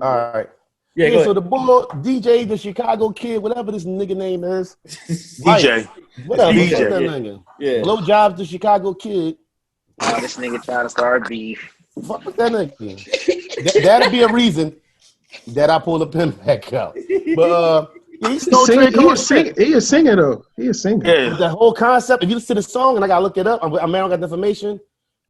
All right. Yeah, So the boy, DJ, the Chicago kid, whatever this nigga name is. DJ. Whatever. DJ. Fuck that nigga. Yeah. Blowjobs, the Chicago kid. Oh, this nigga trying to start beef. Fuck that nigga. That'll be a reason that I pull the pen back out. But he stole Trey Cole's shit. He is singing though. He is singing. Yeah. But the whole concept, if you listen to the song and I gotta look it up, I got the information.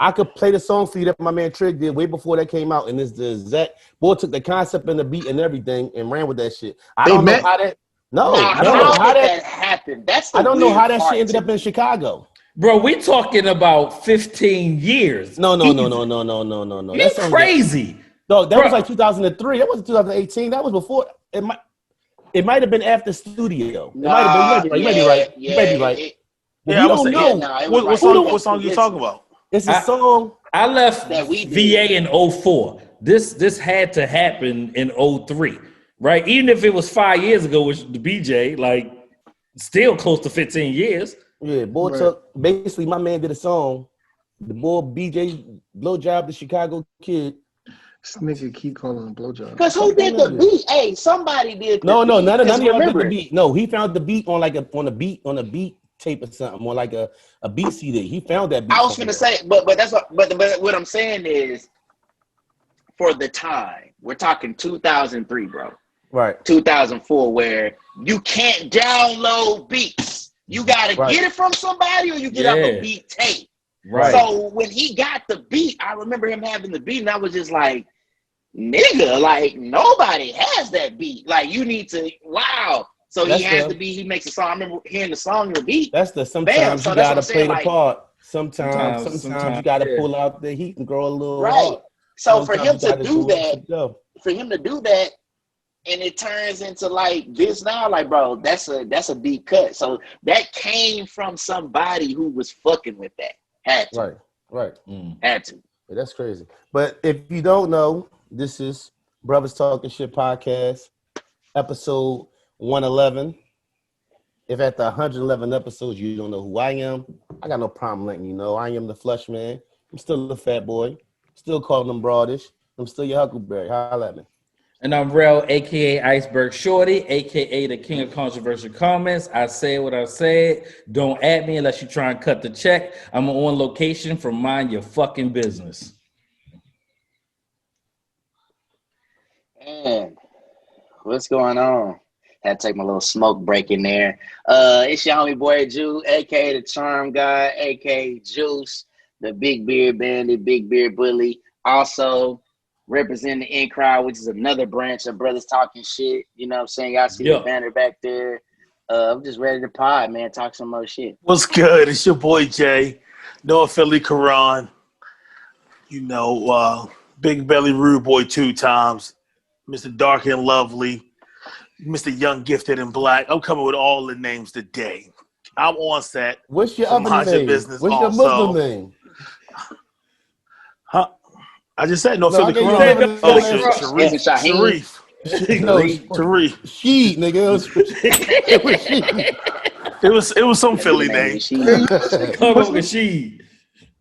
I could play the song for you that my man Trig did way before that came out, and it's the exact boy took the concept and the beat and everything and ran with that shit. I don't know how that. No, I don't know how that happened. I don't know how that shit ended up in Chicago. Bro, we talking about 15 years. No. That's crazy. No, that was like 2003. That wasn't 2018. That was before. It might have been after studio. You might be right. You may be right. Yeah, I don't know. What song you talking about? It's a song. I left VA in 04. This had to happen in 03, right? Even if it was 5 years ago, which the BJ, like, still close to 15 years. Yeah, boy took, basically my man did a song. The boy BJ Blowjob, the Chicago kid. This nigga keep calling him Blowjob. Because who did the beat? Hey, somebody did the beat. No, none of y'all did the beat. No, he found the beat on a beat tape or something, more like a beat CD. He found that beat. I was gonna say, but that's what I'm saying is, for the time, we're talking 2003, bro. Right. 2004, where you can't download beats. You gotta get it from somebody, or you get off a beat tape. Right. So when he got the beat, I remember him having the beat, and I was just like, nigga, like nobody has that beat. Like you need to, wow. So he has the beat. He makes a song. I remember hearing the song and the beat. That's the sometimes you gotta play the part. Sometimes you gotta pull out the heat and grow a little. Right. So for him to do that, and it turns into like this now, like bro, that's a deep cut. So that came from somebody who was fucking with that. Had to. Right. Had to. Yeah, that's crazy. But if you don't know, this is Brothers Talking Shit podcast, episode 111. If at the 111 episodes you don't know who I am, I got no problem letting you know. I am the Flush Man. I'm still the fat boy. Still calling them broadish. I'm still your Huckleberry. Holla at me. And I'm Rel, a.k.a. Iceberg Shorty, a.k.a. the king of controversial comments. I say what I said. Don't add me unless you try and cut the check. I'm on location for Mind Your Fucking Business. Man, what's going on? Had to take my little smoke break in there. It's your homie boy Jew, a.k.a. the Charm Guy, a.k.a. Juice, the Big Beard Bandit, Big Beard Bully. Also representing the In Crowd, which is another branch of Brothers Talking Shit. You know what I'm saying? Y'all see the banner back there. I'm just ready to pod, man. Talk some more shit. What's good? It's your boy Jay, Noah Philly Karan. You know, Big Belly Rude Boy 2 times, Mr. Dark and Lovely, Mr. Young Gifted and Black. I'm coming with all the names today. I'm on set. What's your other name? Business What's also. your Muslim name? Huh? I just said no Philly Karan. Sharif. Sharif. She, nigga. It was some Philly name. Come on, she.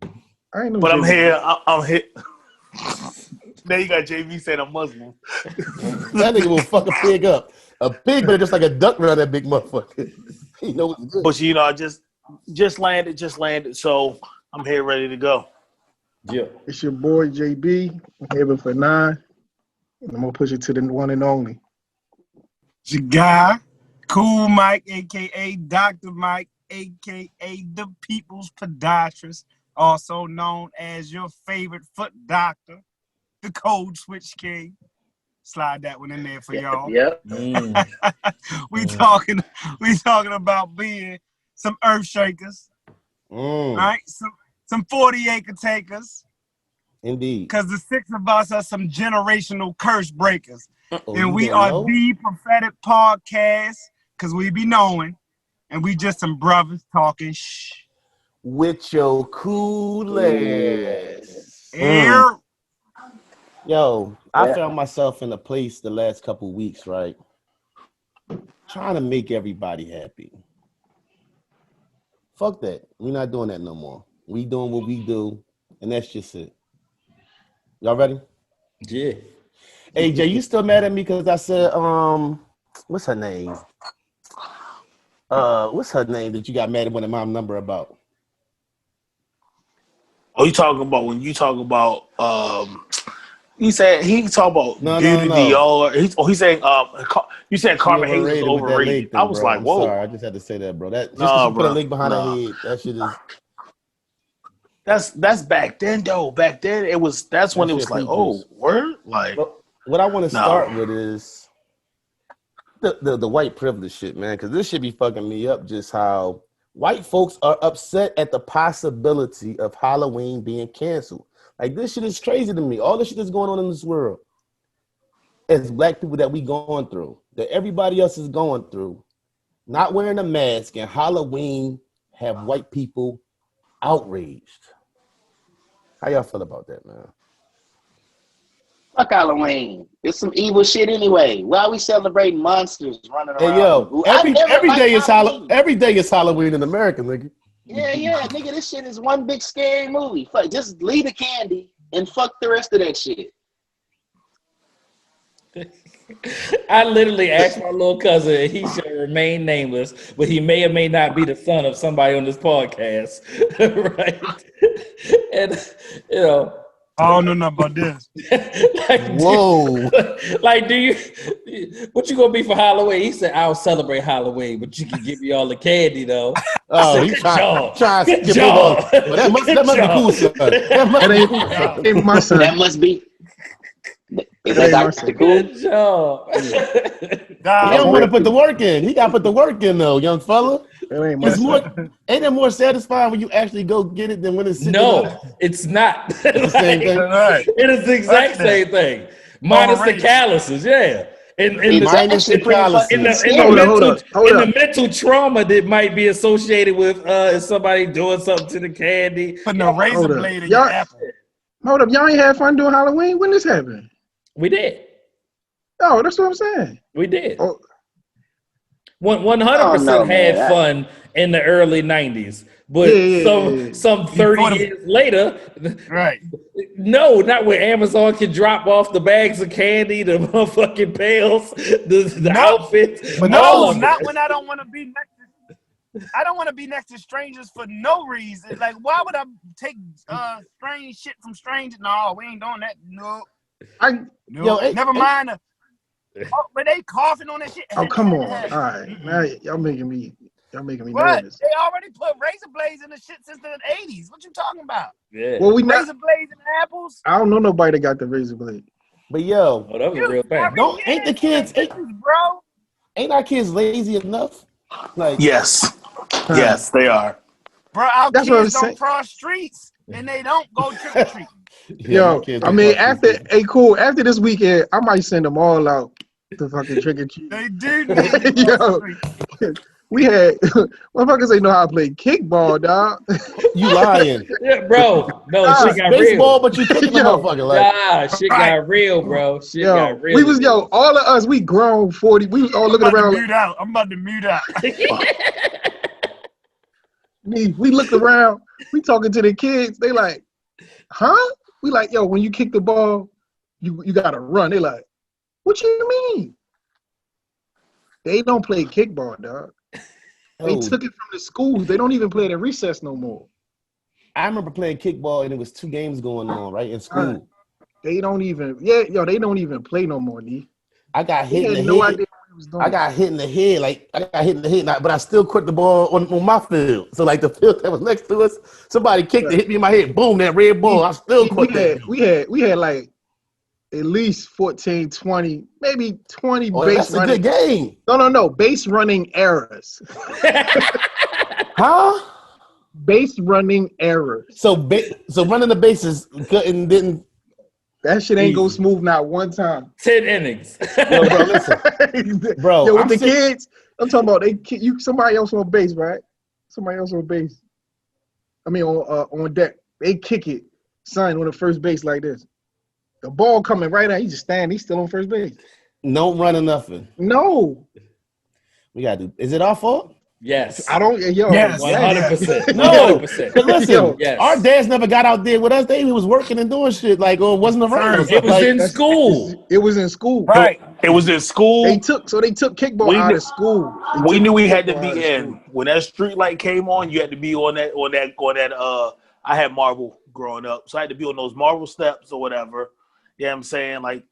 But I'm here. I'm here. Now you got JV saying I'm Muslim. That nigga will fuck a pig up. A pig, but just like a duck around that big motherfucker. You know what's good. But you know, I just landed. So I'm here ready to go. Yeah. It's your boy JB. I'm here for 9. And I'm gonna push it to the one and only. It's your guy, Cool Mike, aka Dr. Mike, aka the People's Podiatrist, also known as your favorite foot doctor, the Code Switch King. Slide that one in there for y'all. Yep. We talking about being some earth shakers. Right? Some 40-acre takers. Indeed. Because the 6 of us are some generational curse breakers. And we are the prophetic podcast, because we be knowing, and we just some brothers talking shh. With your cool ass. Yo, I found myself in a place the last couple weeks, right? Trying to make everybody happy. Fuck that. We're not doing that no more. We doing what we do, and that's just it. Y'all ready? Yeah. Hey Jay, you still mad at me because I said what's her name? What's her name that you got mad at when the mom number about? Oh, you talking about when you talk about he talk about No. Beauty Dior. He saying you said She Carmen Hayes is overrated with that overrated. leg I thing, was bro. like, I'm whoa, sorry. I just had to say that, bro. That just because nah, she put a bro, leg behind her nah. head, that shit is That's back then though. Back then that's when that it shit was like, preaches. oh, word, like But what I want to no. start with is the white privilege shit, man, because this should be fucking me up. Just how white folks are upset at the possibility of Halloween being canceled. Like this shit is crazy to me. All the shit that's going on in this world, as black people that we going through, that everybody else is going through, not wearing a mask and Halloween have white people outraged. How y'all feel about that, man? Fuck Halloween. It's some evil shit anyway. Why are we celebrating monsters running Hey around? yo, I never every liked day is Halloween. every day is Halloween in America, nigga. Yeah, nigga, this shit is one big scary movie. Fuck, just leave the candy and fuck the rest of that shit. I literally asked my little cousin, and he shall remain nameless, but he may or may not be the son of somebody on this podcast, right? And you know, I don't know nothing about this. Whoa. like, do you? What you gonna be for Halloween? He said, "I'll celebrate Halloween, but you can give me all the candy, though." Oh, Said, he good trying job. to Good skip job. over. Well, that must Good be cool, job. son. That must That be ain't, cool, that son. ain't my son. That must be. Is That that ain't my Dr. son. Cool? Good job. He Nah, don't That's want boy. to put the real. work in. He got to put the work in, though, young fella. That ain't my It's more. son. Ain't it more satisfying when you actually go get it than when it's sitting in the? No, it's not. It's the same thing. All right. It is the exact Fuck that. same thing, minus the Overrated. calluses. Yeah, in It's Minus the actually pretty fucking in calluses. scary. the mental trauma that might be associated with is somebody doing something to the candy. Putting a razor Hold up. blade in your Y'all, apple. hold up. Y'all ain't had fun doing Halloween? When this happened? We did. Oh, that's what I'm saying. We did. Oh, 100% No, had man. fun in the early 90s, but yeah. some 30 Before the- years later, Right. no, not where Amazon can drop off the bags of candy, the motherfucking pails, the No, outfits, but all no, of not it. when I don't want to be next to. I don't want to be next to strangers for no reason. Like, why would I take strange shit from strangers? No, we ain't doing that. No, Yo, never mind. But they coughing on that shit. oh, come on. All right. Now y'all making me What? nervous. They already put razor blades in the shit since the 80s. What you talking about? Yeah. Well, we not. Razor blades and apples? I don't know nobody that got the razor blade. but yo, Oh, that was a real thing. Every don't year ain't the it's in kids the 50s, bro. ain't our kids lazy enough? Like, Yes, Huh. yes, they are. Bro, our That's what I'm kids don't saying. cross streets and they don't go trick or treating. yeah, my Yo, kids I don't mean, cross these hey, cool. After this weekend, I might send them all out to fucking trick or treat. They do need to cross Yo, streets. we had motherfuckers ain't know how to play kickball, dog. You lying? Yeah, bro. No, Ah, shit It's got baseball, real. but you kicking the Yo, motherfucker. Like, Nah, shit Right. got real, bro. Shit got we really was real. all of us, we grown 40. We was all I'm looking about to around like mute out. I'm about to mute out. me. We looked around. We talking to the kids. They like, huh? We like, yo, when you kick the ball, you gotta run. They like, what you mean? They don't play kickball, dog. They oh, took it from the schools. They don't even play it at recess no more. I remember playing kickball and it was 2 games going on right in school. They don't even, they don't even play no more, D. I got They hit in had the no head. idea what he was doing. I got hit in the head. Like I got hit in the head, but I still quit the ball on my field. So like the field that was next to us, somebody kicked it, hit me in my head. Boom, that red ball. I still quit that. We had like at least 14, 20, maybe 20 Oh, base that's a running. good game. No, base running errors. Huh? Base running errors. So running the bases didn't. That shit ain't go Easy. smooth not one time. 10 innings. Yo, bro, listen, bro. Yo, with I'm the sick. kids, I'm talking about somebody else on base, right? Somebody else on base. I mean on deck. They kick it, son, on the first base like this. The ball coming right out. He just standing. He's still on first base. No running nothing. No. We gotta do. Is it our fault? Yes. I don't. Yo, Yes. 100%. No, 100%. but listen, Yo. Yes. our dads never got out there with us. They was working and doing shit like or wasn't around. It was Like, in school. It was in school. Right. It was in school. They took kickball We out knew- of school. we knew we had to Kickball be out of in. school. When that street light came on, you had to be on that. I had marble growing up, so I had to be on those marble steps or whatever. You know what I'm saying? Like,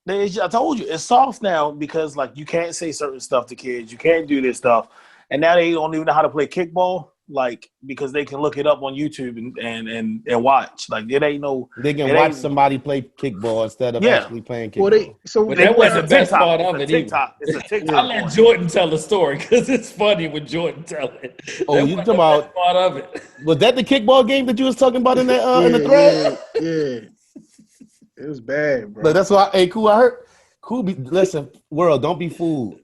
I told you, it's soft now because like you can't say certain stuff to kids. You can't do this stuff, and now they don't even know how to play kickball. Like because they can look it up on YouTube and watch. Like it ain't no. they can it watch ain't- somebody play kickball instead of Yeah. actually playing Well, kickball. But that wasn't the best part of it either. TikTok. It's a I TikTok. let Jordan tell the story because it's funny when Jordan tell it. Oh, That you wasn't talking the about- best part of it. Was that the kickball game that you was talking about in that in the thread? Yeah. It was bad, bro. But that's why. Hey, cool. I heard. Cool. Listen, world, don't be fooled.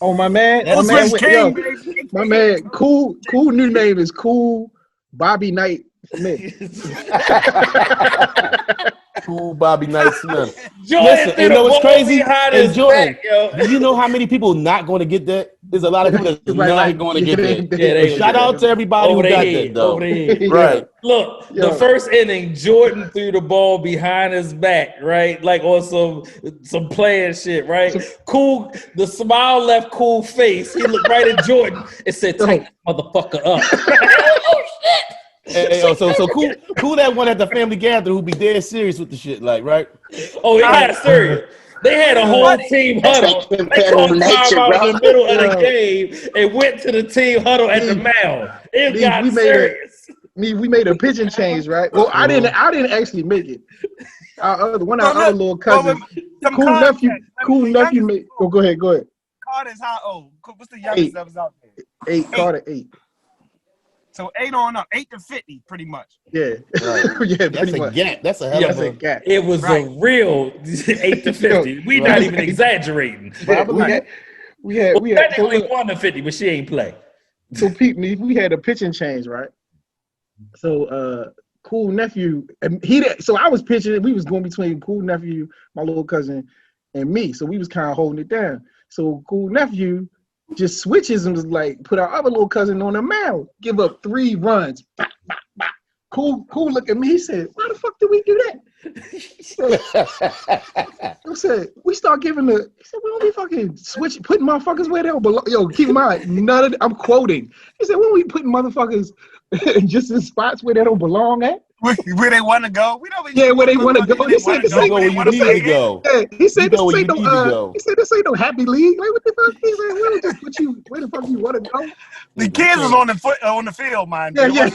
Oh, my man. That's my man, Switch yo, King, baby. my man. Cool new name is Cool Bobby Knight Smith. Cool, Bobby Knight Smith. Jordan Listen, threw you the know what's ball crazy? behind And his Jordan, back, yo. do you know how many people not going to get that? There's a lot of people that's not going to get that. Yeah, they But shout out to everybody over who their got head, that, though. over their head. Right. Look, Yo. the first inning, Jordan threw the ball behind his back, right? Like on some playing shit, right? Cool, the smile left Cool face. He looked right at Jordan and said, "Take that motherfucker up." Oh shit! Hey, yo, so cool that one at the family gathering who be dead serious with the shit, like, right? Oh, yeah, serious. They had a whole team That's huddle. like They competitive called time nature, out bro. in the middle of the Yo. game and went to the team huddle at the mound. It Lee, got we made it. serious. We made a pitching change, right? Well, I didn't actually make it. One of our other little cousins, cool nephew made. Oh, go ahead. Carter's how old? What's the youngest that was out there? 8, Carter 8. So 8 on up, 8 to 50, pretty much. Yeah, Right. yeah, That's pretty a much. gap. That's a hell Yeah, of That's a a gap. It was Right. a real 8 to 50. We Right. not even exaggerating. Yeah, Probably. we had so Technically look, 1 to 50, but she ain't play. so Pete, we had a pitching change, right? So cool nephew, and so I was pitching. We was going between cool nephew, my little cousin, and me. So we was kind of holding it down. So cool nephew just switches and was like, put our other little cousin on the mound, give up 3 runs. Bah, bah, bah. Cool look at me. He said, "Why the fuck did we do that?" I said, "We start giving he said, we don't be fucking putting motherfuckers where they don't belong." Yo, keep in mind, I'm quoting. He said, "When we putting motherfuckers just in spots where they don't belong at?" Where they want to go? We don't. Yeah, where they want to go. He said, You go where you need to go. Yeah, he said, You go "This where ain't you no." need to go. He said, "This ain't no happy league." Like, what the fuck? He said, "We don't just put you where the fuck you want to go." The kids was on the field, mind Yeah, you. yeah.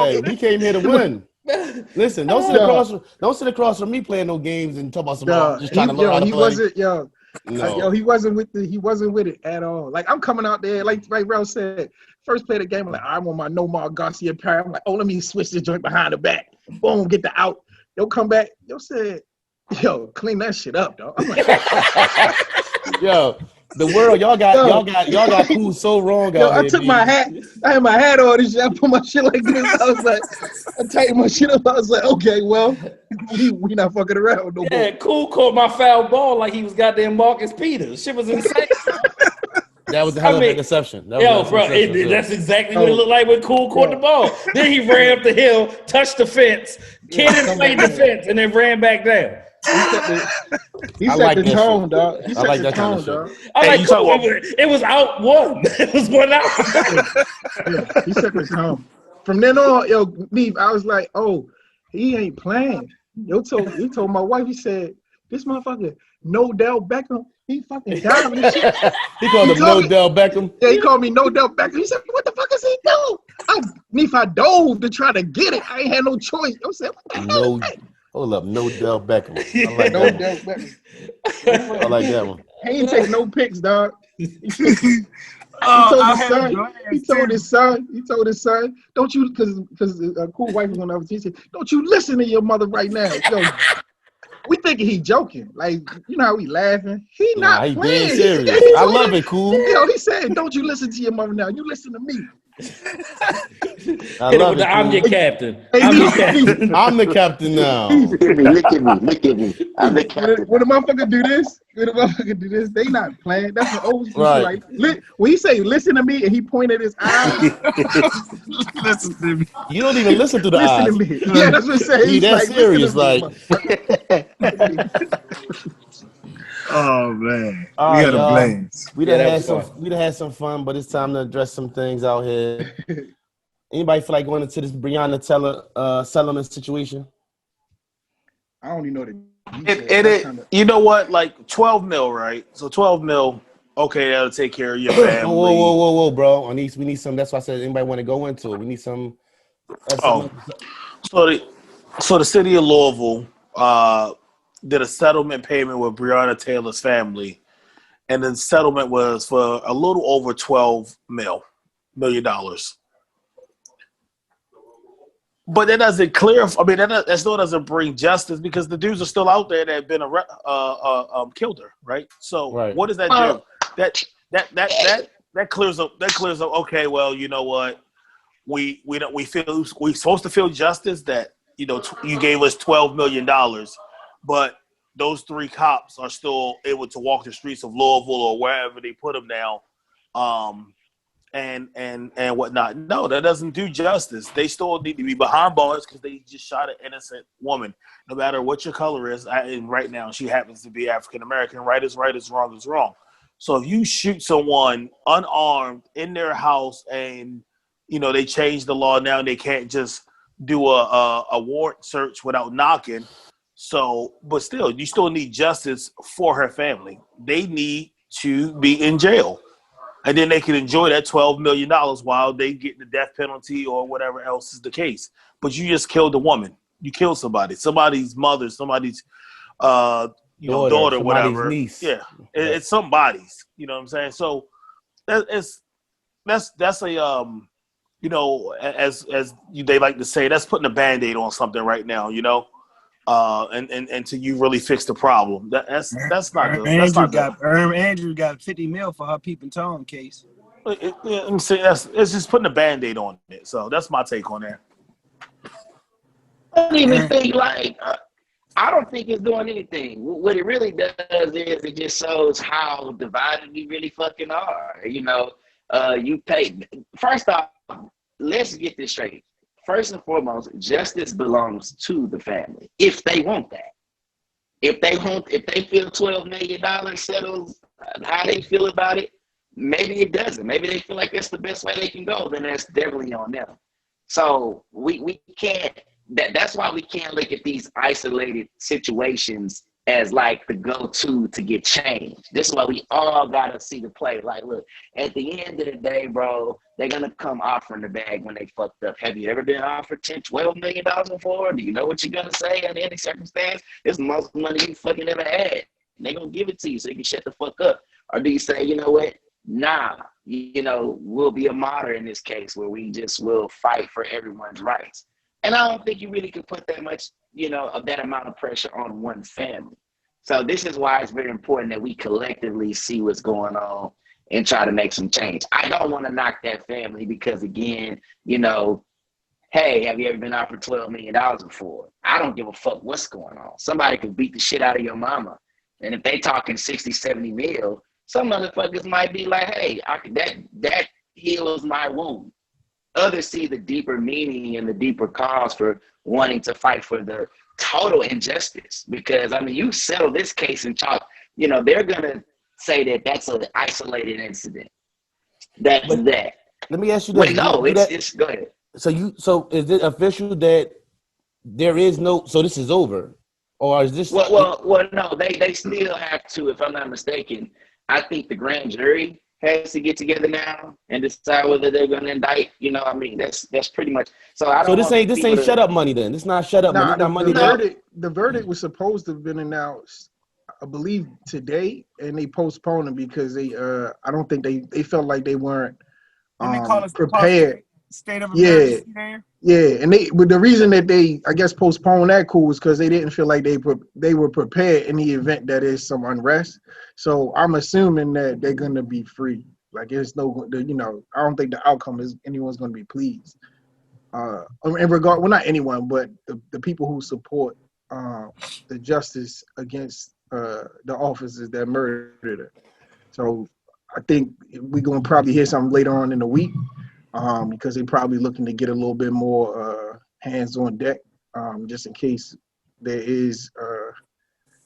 Hey, we came here to win. Listen, don't sit across from me playing no games and talk about some. I'm just trying to learn how to he play. wasn't, No. he wasn't with it at all. Like I'm coming out there, like Ralph said, first play of the game, I'm like, I'm on my Nomar Garcia pair. I'm like, oh, let me switch the joint behind the back. Boom, get the out. Yo, come back. Yo said, yo, clean that shit up, dog. I'm like, Yo, the world, y'all got cool so wrong yo, out I here. took B. my hat. I had my hat on and shit. I put my shit like this. I was like, I tightened my shit up. I was like, okay, well, we not fucking around no more. Yeah, Cool caught my foul ball like he was goddamn Marcus Peters. Shit was insane. That was a hell of an interception. That was Yo, an bro, interception, too. that's exactly what it looked like when Cool caught the ball. Then he ran up the hill, touched the fence, Kenneth played the fence, and then ran back down. He I set like the that tone, shit. dog. He I set like the that kind tone, of shit. dog. I Hey, like you Cool. talk about- It was out 1. It was 1 out. Yeah, he set the tone. From then on, yo, Neve, I was like, oh, he ain't playing. He told my wife, he said, this motherfucker, No'Dell Beckham, he fucking diving and shit. He called him No'Dell Beckham. Yeah, he called me No'Dell Beckham. He said, what the fuck is he doing? I dove to try to get it. I ain't had no choice. I said, what the hell is that? Hold up, No'Dell Beckham. I like that one. No'Dell Beckham. I like that one. He ain't take no pics, dog. He told his son, don't you, because a cool wife was on the other team, he said, don't you listen to your mother right now. Yo, we thinking he joking. Like, you know how we laughing. He not He playing. dead serious. I love it, Cool. Yo, he said, don't you listen to your mother now. You listen to me. I Hit it love with the it, I'm your King. captain. Hey, I'm your D, captain. I'm the captain now. Look at me, look at me, look at me. I'm the captain. when a motherfucker do this, they not playing. That's some old school shit. Right. Like, when he say "listen to me" and he pointed his eyes, Listen to me. You don't even listen through the listen to eyes. me. Yeah, that's what I'm saying. He He's that like, listen to serious, me, like. motherfucker. Oh man, All we right, had a y'all. blast. We Yeah, done that had was some. fun. We done had some fun, but it's time to address some things out here. Anybody feel like going into this Breonna Taylor settlement situation? I don't even know the details. You know what? Like 12 mil, right? So 12 mil. Okay, that'll take care of your Whoa, family. bro! We need some. That's why I said anybody want to go into it. We need some. Oh, so the city of Louisville did a settlement payment with Breonna Taylor's family, and the settlement was for a little over $12 million. But that doesn't clear. I mean, that still doesn't bring justice because the dudes are still out there that have been killed her, right? So Right. what does that do? That clears up. That clears up. Okay, well, you know what? We supposed to feel justice that you gave us $12 million, but those three cops are still able to walk the streets of Louisville or wherever they put them now, and whatnot. No, that doesn't do justice. They still need to be behind bars because they just shot an innocent woman. No matter what your color is, and right now she happens to be African American. Right is right, is wrong is wrong. So if you shoot someone unarmed in their house and they changed the law now and they can't just do a warrant search without knocking. So, but still, you still need justice for her family. They need to be in jail. And then they can enjoy that $12 million while they get the death penalty or whatever else is the case. But you just killed a woman. You killed somebody's mother, somebody's daughter, somebody's whatever. niece. Yeah, it's somebody's. You know what I'm saying? So that's a as they like to say, that's putting a Band-Aid on something right now. And until you really fix the problem. That's not good. That's not good. Andrew got 50 mil for her peeping Tom case. I'm saying it's just putting a Band-Aid on it. So that's my take on that. I don't even think I don't think it's doing anything. What it really does is it just shows how divided we really fucking are. You pay. First off, let's get this straight. First and foremost, justice belongs to the family if they want that. If they feel $12 million settles how they feel about it, maybe it doesn't. Maybe they feel like that's the best way they can go. Then that's definitely on them. So we can't. That's why we can't look at these isolated situations as like the go-to to get change. This is why we all gotta see the play. Like, look, at the end of the day, bro, they're gonna come offering the bag when they fucked up. Have you ever been offered $10-12 million before? Do you know what you're gonna say in any circumstance? It's the most money you fucking ever had. And they're gonna give it to you so you can shut the fuck up. Or do you say, you know what? Nah, we'll be a martyr in this case where we just will fight for everyone's rights. And I don't think you really could put that much, of that amount of pressure on one family. So this is why it's very important that we collectively see what's going on and try to make some change. I don't want to knock that family because, again, hey, have you ever been offered $12 million before? I don't give a fuck what's going on. Somebody could beat the shit out of your mama. And if they talking 60, 70 mil, some motherfuckers might be like, hey, that heals my wound. Others see the deeper meaning and the deeper cause for wanting to fight for the total injustice. Because, you settle this case and talk, they're going to say that that's an isolated incident. That's that. Let me ask you Wait, this. no, it's go ahead. So is it official that there is no, so this is over? Or is this? Well, no, they still have to, if I'm not mistaken, I think the grand jury has to get together now and decide whether they're going to indict. That's pretty much. So I don't. So this ain't shut up money then. It's not shut up money. It's not money. The verdict was supposed to have been announced, I believe, today, and they postponed it because they I don't think they felt like they weren't prepared. State of emergency there. Yeah, and but the reason that they, I guess, postponed that coup was because they didn't feel like they were prepared in the event that is some unrest. So I'm assuming that they're gonna be free. Like it's no, you know, I don't think the outcome is anyone's going to be pleased. In regard, well, not anyone, but the people who support the justice against the officers that murdered her. So I think we're going to probably hear something later on in the week because they're probably looking to get a little bit more hands on deck just in case there is,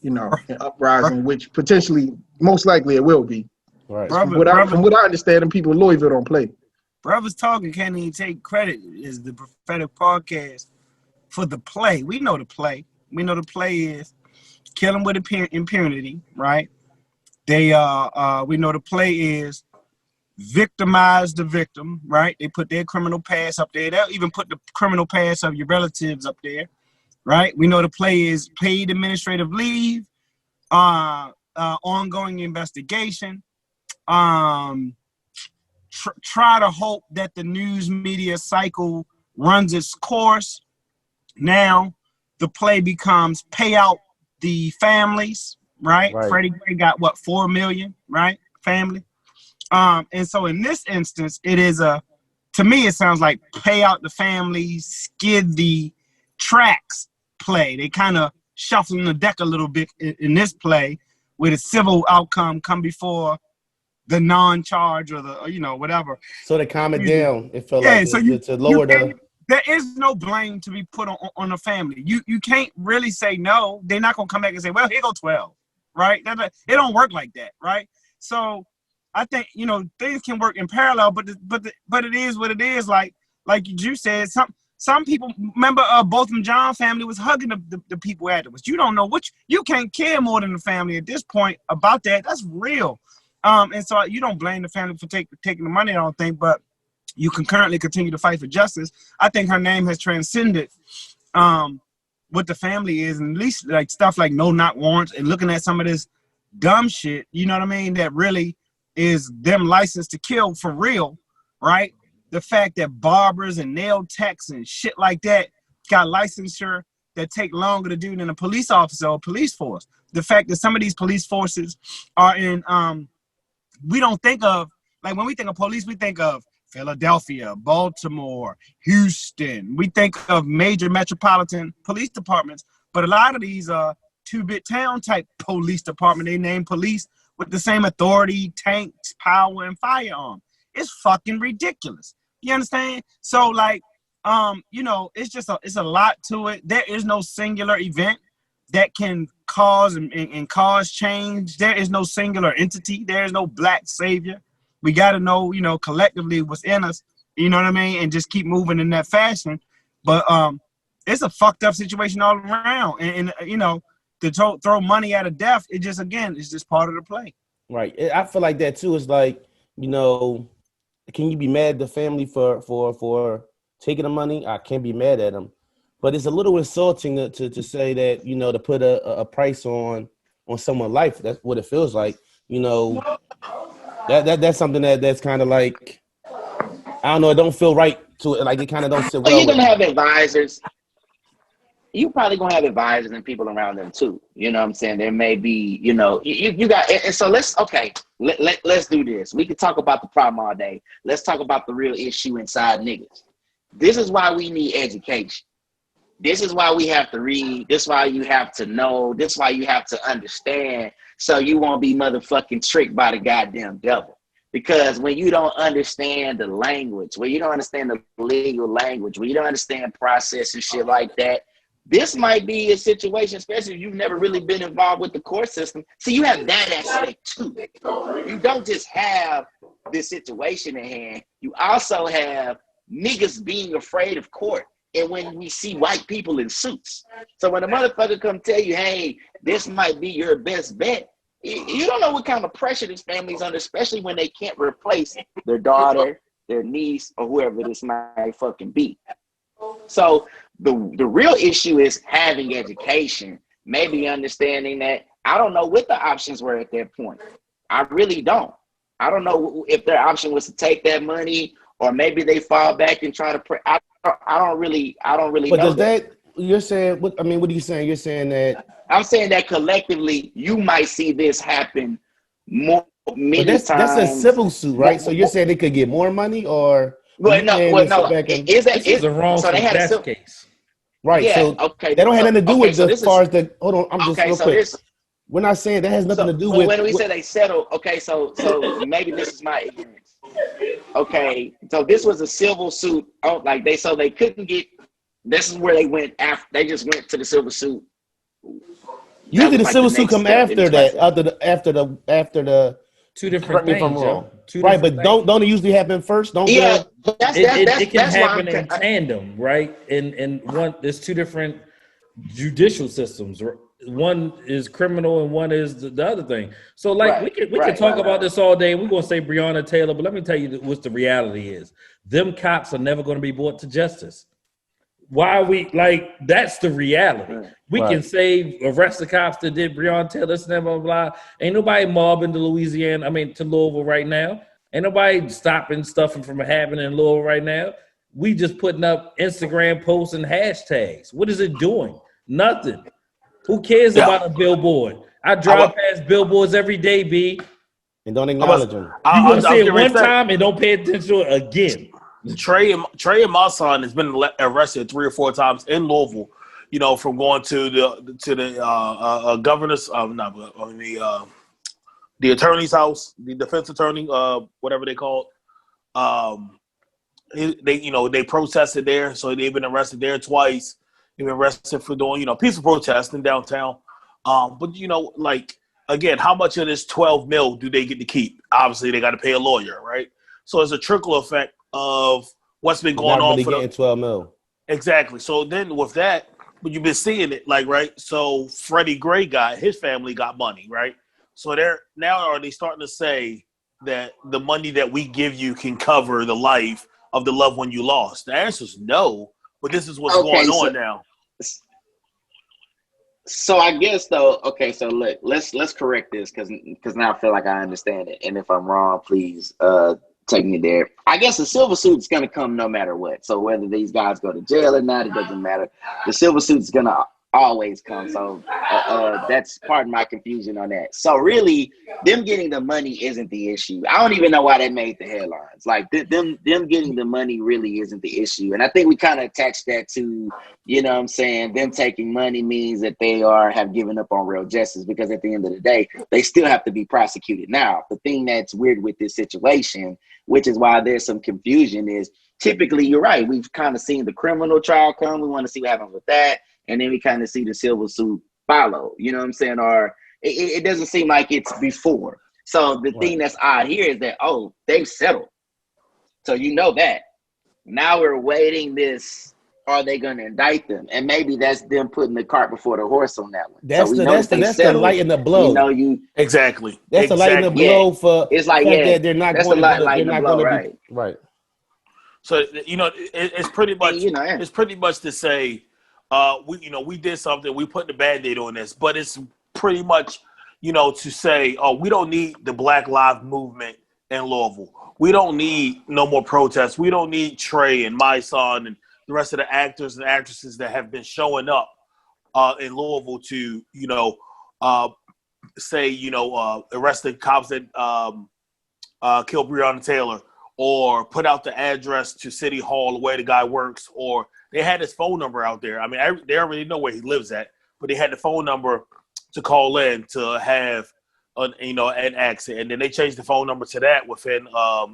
you know, an uprising, which potentially, most likely it will be. Right. From what I understand, and people in Louisville don't play. Brothers Talking can't even take credit is the prophetic podcast for the play. We know the play. We know the play is kill them with impunity, right? They we know the play is victimize the victim, right? They put their criminal past up there. They'll even put the criminal past of your relatives up there, right? We know the play is paid administrative leave, ongoing investigation, try to hope that the news media cycle runs its course. Now the play becomes pay out the families, right? Freddie Gray got what, 4 million, right? Family. And so in this instance, it is to me, it sounds like pay out the families, skid the tracks play. They kind of shuffling the deck a little bit in this play with a civil outcome come before the non-charge or the, you know, whatever. So to calm it down, it felt like so to lower the. There is no blame to be put on the family. You can't really say no. They're not gonna come back and say, well, here go 12, right? It don't work like that, right? So I think, you know, things can work in parallel, but it is what it is. Like you said, some people remember Botham John family was hugging the people afterwards. You don't know you can't care more than the family at this point about that. That's real. And so you don't blame the family for taking the money, I don't think, but you can currently continue to fight for justice. I think her name has transcended what the family is, and at least like stuff like no knock warrants and looking at some of this dumb shit, you know what I mean, that really is them licensed to kill for real, right? The fact that barbers and nail techs and shit like that got licensure that take longer to do than a police officer or police force. The fact that some of these police forces are in we don't think of, like when we think of police, we think of Philadelphia, Baltimore, Houston. We think of major metropolitan police departments, but a lot of these are two-bit town type police department. They name police with the same authority, tanks, power, and firearm. It's fucking ridiculous. You understand? So like, you know, it's a lot to it. There is no singular event that can cause and cause change. There is no singular entity. There is no black savior. We got to know, you know, collectively what's in us, you know what I mean? And just keep moving in that fashion. But it's a fucked up situation all around. And you know, to throw money at a death, it's just part of the play. Right. I feel like that too. It's like, you know, can you be mad at the family for taking the money? I can't be mad at them. But it's a little insulting to say that, you know, to put a price on someone's life. That's what it feels like. You know, that's something that's kind of like, I don't know, it don't feel right to it. Like it kind of don't sit well. You're gonna have advisors. You probably gonna have advisors and people around them too. You know what I'm saying? There may be, you know, you got, and so let's do this. We can talk about the problem all day. Let's talk about the real issue inside niggas. This is why we need education. This is why we have to read. This is why you have to know. This is why you have to understand, so you won't be motherfucking tricked by the goddamn devil. Because when you don't understand the language, when you don't understand the legal language, when you don't understand process and shit like that, this might be a situation, especially if you've never really been involved with the court system. So you have that aspect too. You don't just have this situation in hand. You also have niggas being afraid of court. And when we see white people in suits. So when a motherfucker come tell you, hey, this might be your best bet, you don't know what kind of pressure this family's under, especially when they can't replace their daughter, their niece, or whoever this might fucking be. So the real issue is having education, maybe understanding that I don't know what the options were at that point. I really don't. I don't know if their option was to take that money, or maybe they fall back and try to I don't really but know does that you're saying what are you saying? You're saying that I'm saying that collectively you might see this happen more But many that's a times. civil suit, right? So you're saying they could get more money, or are you saying Mr. Beckham? Is that This is a so? They wrongful had a death civil. case. Right. Yeah. So Okay. that don't have So nothing to do okay. with So the this far is as the. Hold on, I'm just okay. real So quick. this. We're not saying that has nothing to do So with. when we say they settled, okay. So maybe this is my ignorance. Okay. So this was a civil suit. Oh, like they couldn't get. This is where they went after. They just went to the civil suit. That Usually was the like the civil suit next come step in after this that, process. after the. Two different Correct me if I'm things, wrong. yo. Two Right, different but things. don't it usually happen first? Don't Yeah, the It can that's why happen in tandem, right? And one, there's two different judicial systems. One is criminal and one is the other thing. So like we can talk about this all day. We're gonna say Breonna Taylor, but let me tell you what the reality is. Them cops are never gonna be brought to justice. Why are we like that's the reality? We can say arrest the cops that did Breonna Taylor, this and that, blah, blah, blah. Ain't nobody mobbing to Louisiana, to Louisville right now. Ain't nobody stopping stuff from happening in Louisville right now. We just putting up Instagram posts and hashtags. What is it doing? Nothing. Who cares about a billboard? I drive past billboards every day, B. and don't acknowledge them. You're gonna see it one say, time and don't pay attention again. Trey and my son has been arrested 3 or 4 times in Louisville. You know, from going to the governor's, the attorney's house, the defense attorney, whatever they call it. They protested there, so they've been arrested there twice. They've been arrested for doing peaceful protesting downtown. But like again, how much of this 12 mil do they get to keep? Obviously, they got to pay a lawyer, right? So it's a trickle effect of what's been going Not on really for getting 12 mil. Exactly. So then with that, but you've been seeing it, like, right? So Freddie Gray his family got money, right? So are they starting to say that the money that we give you can cover the life of the loved one you lost? The answer is no, but this is what's going on now. So I guess though, okay, so look, let's correct this because now I feel like I understand it. And if I'm wrong, please take me there. I guess the civil suit is gonna come no matter what. So whether these guys go to jail or not, it doesn't matter. The civil suit is gonna always come. So that's part of my confusion on that. So really, them getting the money isn't the issue. I don't even know why they made the headlines. Like them getting the money really isn't the issue. And I think we kind of attach that to, you know what I'm saying, them taking money means that they have given up on real justice, because at the end of the day, they still have to be prosecuted. Now, the thing that's weird with this situation, which is why there's some confusion, is typically, you're right, we've kind of seen the criminal trial come. We want to see what happens with that. And then we kind of see the civil suit follow, you know what I'm saying? Or it doesn't seem like it's before. So the thing that's odd here is that, they've settled. So you know that. Now we're waiting this, are they going to indict them? And maybe that's them putting the cart before the horse on that one. That's so we the know that's the they that's the settled. light in the blow. Exactly. That's the light in the blow for it's like, the fact that they're not that's going the to light in the blow, be right. right. So it's pretty much it's pretty much to say we did something, we put the Band-Aid on this, but it's pretty much to say, we don't need the Black Lives Movement in Louisville. We don't need no more protests. We don't need Trey and my son and the rest of the actors and actresses that have been showing up in Louisville to arrest the cops that killed Breonna Taylor, or put out the address to City Hall where the guy works, or they had his phone number out there. I mean, they already know where he lives at, but they had the phone number to call in to have an accident. And then they changed the phone number to that within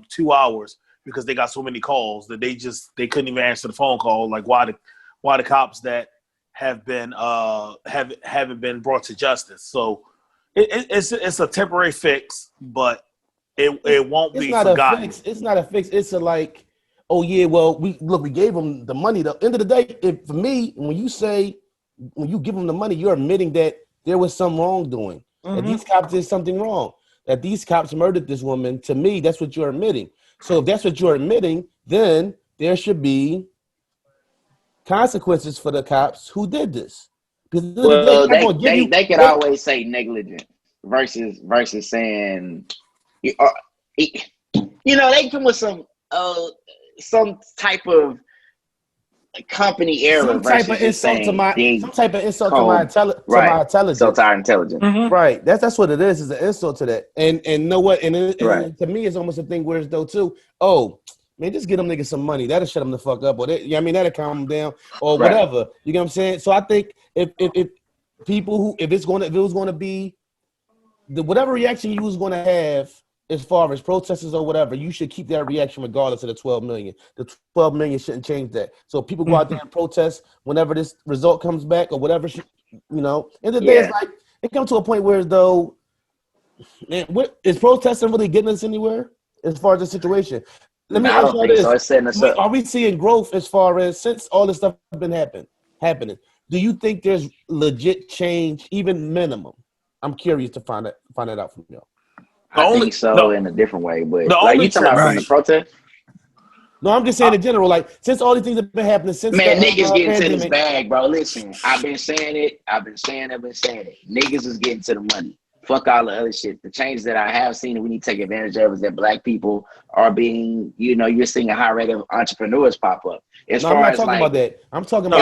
2 hours because they got so many calls that they couldn't even answer the phone call. Like why the cops that have been haven't been brought to justice. So it's a temporary fix, but it won't be forgotten. It's not a fix. It's a like, oh yeah, well we gave them the money. The end of the day, for me, when you give them the money, you're admitting that there was some wrongdoing. That these cops did something wrong. That these cops murdered this woman. To me, that's what you're admitting. So if that's what you're admitting, then there should be consequences for the cops who did this. Because well, they could always say negligent versus saying, they come with some type of company error some type of versus just insult to saying my big some type of insult to comb. to my Right. intelligence. So our intelligence. Mhm. Right. That's what it is an insult to that. And know what? And Right. to me, it's almost a thing where it's though too. Oh, man, just get them niggas some money. That'll shut them the fuck up. Or that, I mean, that'll calm them down or Right. whatever. You get what I'm saying? So I think if people who if it was going to be the whatever reaction you was going to have as far as protesters or whatever, you should keep that reaction regardless of the 12 million. The 12 million shouldn't change that. So people go out there and protest whenever this result comes back or whatever. You know, and the day is like it comes to a point where though, man, what is protesting really getting us anywhere as far as the situation? Let me I ask don't you think this: so. It's setting us up. Are we seeing growth as far as since all this stuff been happening? Do you think there's legit change, even minimum? I'm curious to find that out from y'all. I think so in a different way, but like you talking about from the protest. No, I'm just saying in general. Like since all these things have been happening since Man, the niggas getting pandemic. to this bag, bro. Listen, I've been saying it. I've been saying it. Niggas is getting to the money. Fuck all the other shit. The changes that I have seen that we need to take advantage of is that black people are being, you're seeing a high rate of entrepreneurs pop up. I'm not talking about that. I'm talking about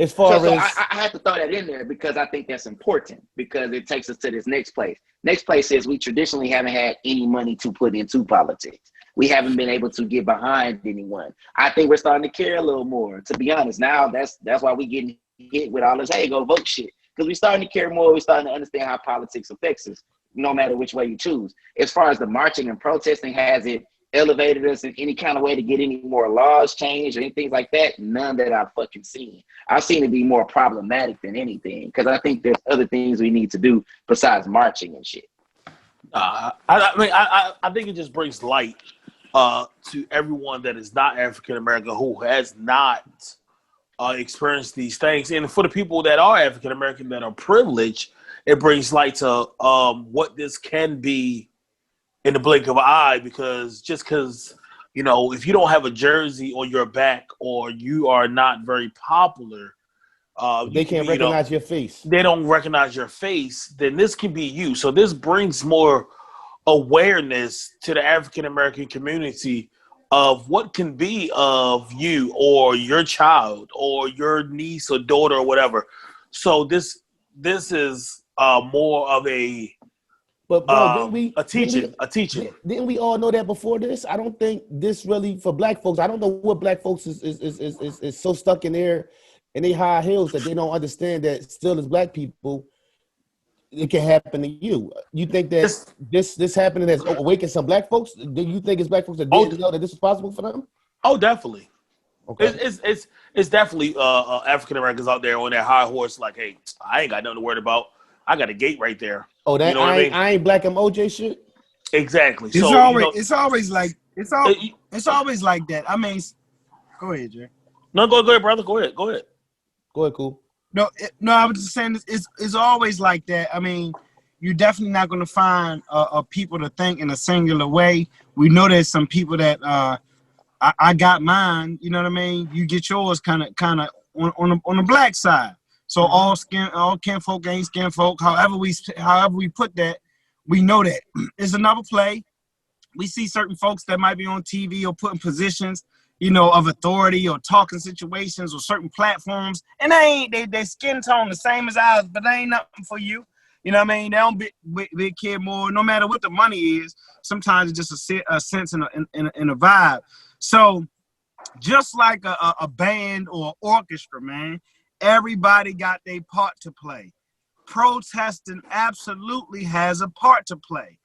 as far as I have to throw that in there because I think that's important because it takes us to this next place. Next place is we traditionally haven't had any money to put into politics. We haven't been able to get behind anyone. I think we're starting to care a little more, to be honest. Now that's why we getting hit with all this, hey, go vote shit. Because we're starting to care more. We're starting to understand how politics affects us, no matter which way you choose. As far as the marching and protesting, has it elevated us in any kind of way to get any more laws changed or anything like that? None that I've fucking seen. I've seen it be more problematic than anything because I think there's other things we need to do besides marching and shit. I think it just brings light to everyone that is not African American who has not experienced these things, and for the people that are African American that are privileged, it brings light to what this can be in the blink of an eye. Because if you don't have a jersey on your back or you are not very popular, they can't recognize your face. They don't recognize your face. Then this can be you. So this brings more awareness to the African American community of what can be of you or your child or your niece or daughter or whatever. So this is more of a teaching. Didn't we all know that before this? I don't think this really for black folks. I don't know what black folks is so stuck in their high heels that they don't understand that still as black people, it can happen to you. You think that this happening has awakened some black folks? Do you think it's black folks that didn't know that this was possible for them? Oh, definitely. Okay. It's definitely African Americans out there on their high horse, like, hey, I ain't got nothing to worry about. I got a gate right there. Oh, that I ain't black MOJ shit. Exactly. It's always like that. I mean, go ahead, Jay. No, go ahead, brother. Go ahead, cool. No, I was just saying it's always like that. I mean, you're definitely not going to find people to think in a singular way. We know there's some people that I got mine. You know what I mean? You get yours kind of on the black side. So all kinfolk ain't skinfolk. However we put that, we know that. It's another play. We see certain folks that might be on TV or put in positions, of authority or talking situations or certain platforms, and they skin tone the same as ours, but they ain't nothing for you. You know what I mean? They don't big care more, no matter what the money is. Sometimes it's just a sense and a vibe. So just like a band or orchestra, man, everybody got their part to play. Protesting absolutely has a part to play.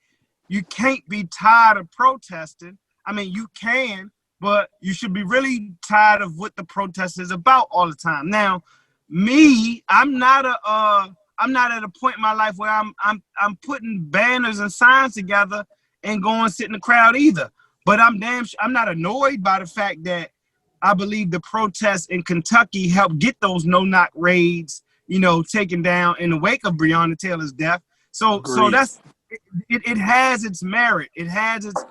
You can't be tired of protesting. I mean, you can, but you should be really tired of what the protest is about all the time. Now, me, I'm not at a point in my life where I'm putting banners and signs together and going sit in the crowd either. But I'm not annoyed by the fact that I believe the protests in Kentucky helped get those no-knock raids, taken down in the wake of Breonna Taylor's death. So that's it has its merit. It has its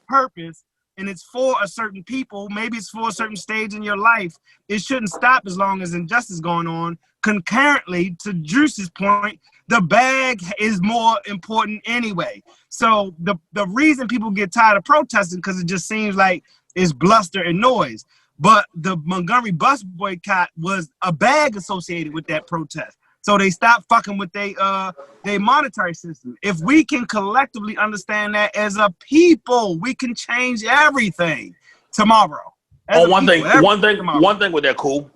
purpose. And it's for a certain people, maybe it's for a certain stage in your life. It shouldn't stop as long as injustice is going on. Concurrently, to Juice's point, the bag is more important anyway. So the reason people get tired of protesting because it just seems like it's bluster and noise. But the Montgomery bus boycott was a bag associated with that protest. So they stopped fucking with their monetary system. If we can collectively understand that as a people, we can change everything tomorrow. One thing with that, cool.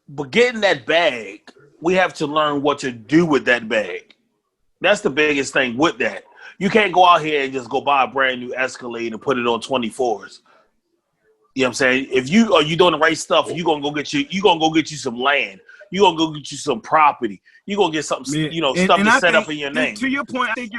But getting that bag, we have to learn what to do with that bag. That's the biggest thing with that. You can't go out here and just go buy a brand new Escalade and put it on 24s. You know what I'm saying? If you doing the right stuff, you're gonna go get you some land. You're gonna go get you some property. You're gonna get something, stuff to set up in your name. To your point, I think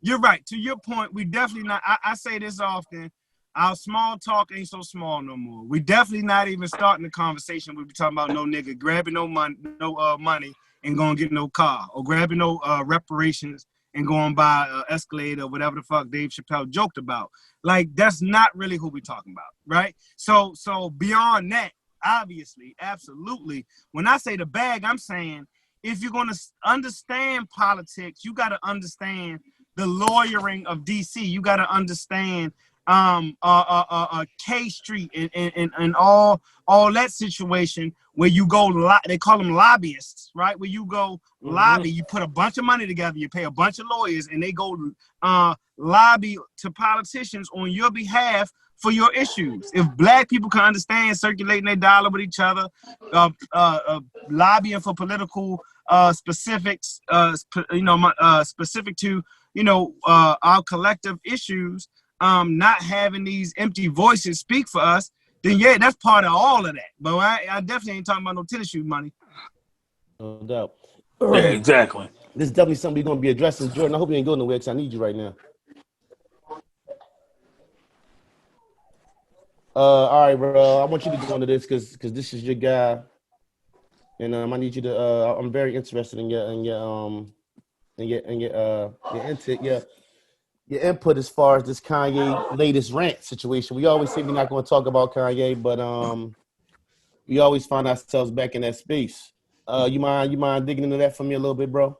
you're right. To your point, we definitely not. I say this often. Our small talk ain't so small no more. We definitely not even starting the conversation. We be talking about no nigga grabbing no money and going to get no car, or grabbing no reparations and going buy an Escalade or whatever the fuck Dave Chappelle joked about. Like, that's not really who we talking about, right? So beyond that, obviously, absolutely. When I say the bag, I'm saying if you're going to understand politics, you got to understand the lawyering of DC. You got to understand K Street and all that situation where you go, they call them lobbyists, right? Where you go lobby, you put a bunch of money together, you pay a bunch of lawyers, and they go lobby to politicians on your behalf for your issues. If black people can understand circulating their dollar with each other, lobbying for political specifics, specific to our collective issues. Not having these empty voices speak for us, then yeah, that's part of all of that. But I definitely ain't talking about no tennis shoe money. No doubt. Yeah, exactly. This is definitely something we're going to be addressing. Jordan, I hope you ain't going nowhere because I need you right now. All right, bro. I want you to go into this because this is your guy, and I need you to. I'm very interested in your input as far as this Kanye latest rant situation. We always say we're not going to talk about Kanye, but we always find ourselves back in that space. You mind digging into that for me a little bit, bro?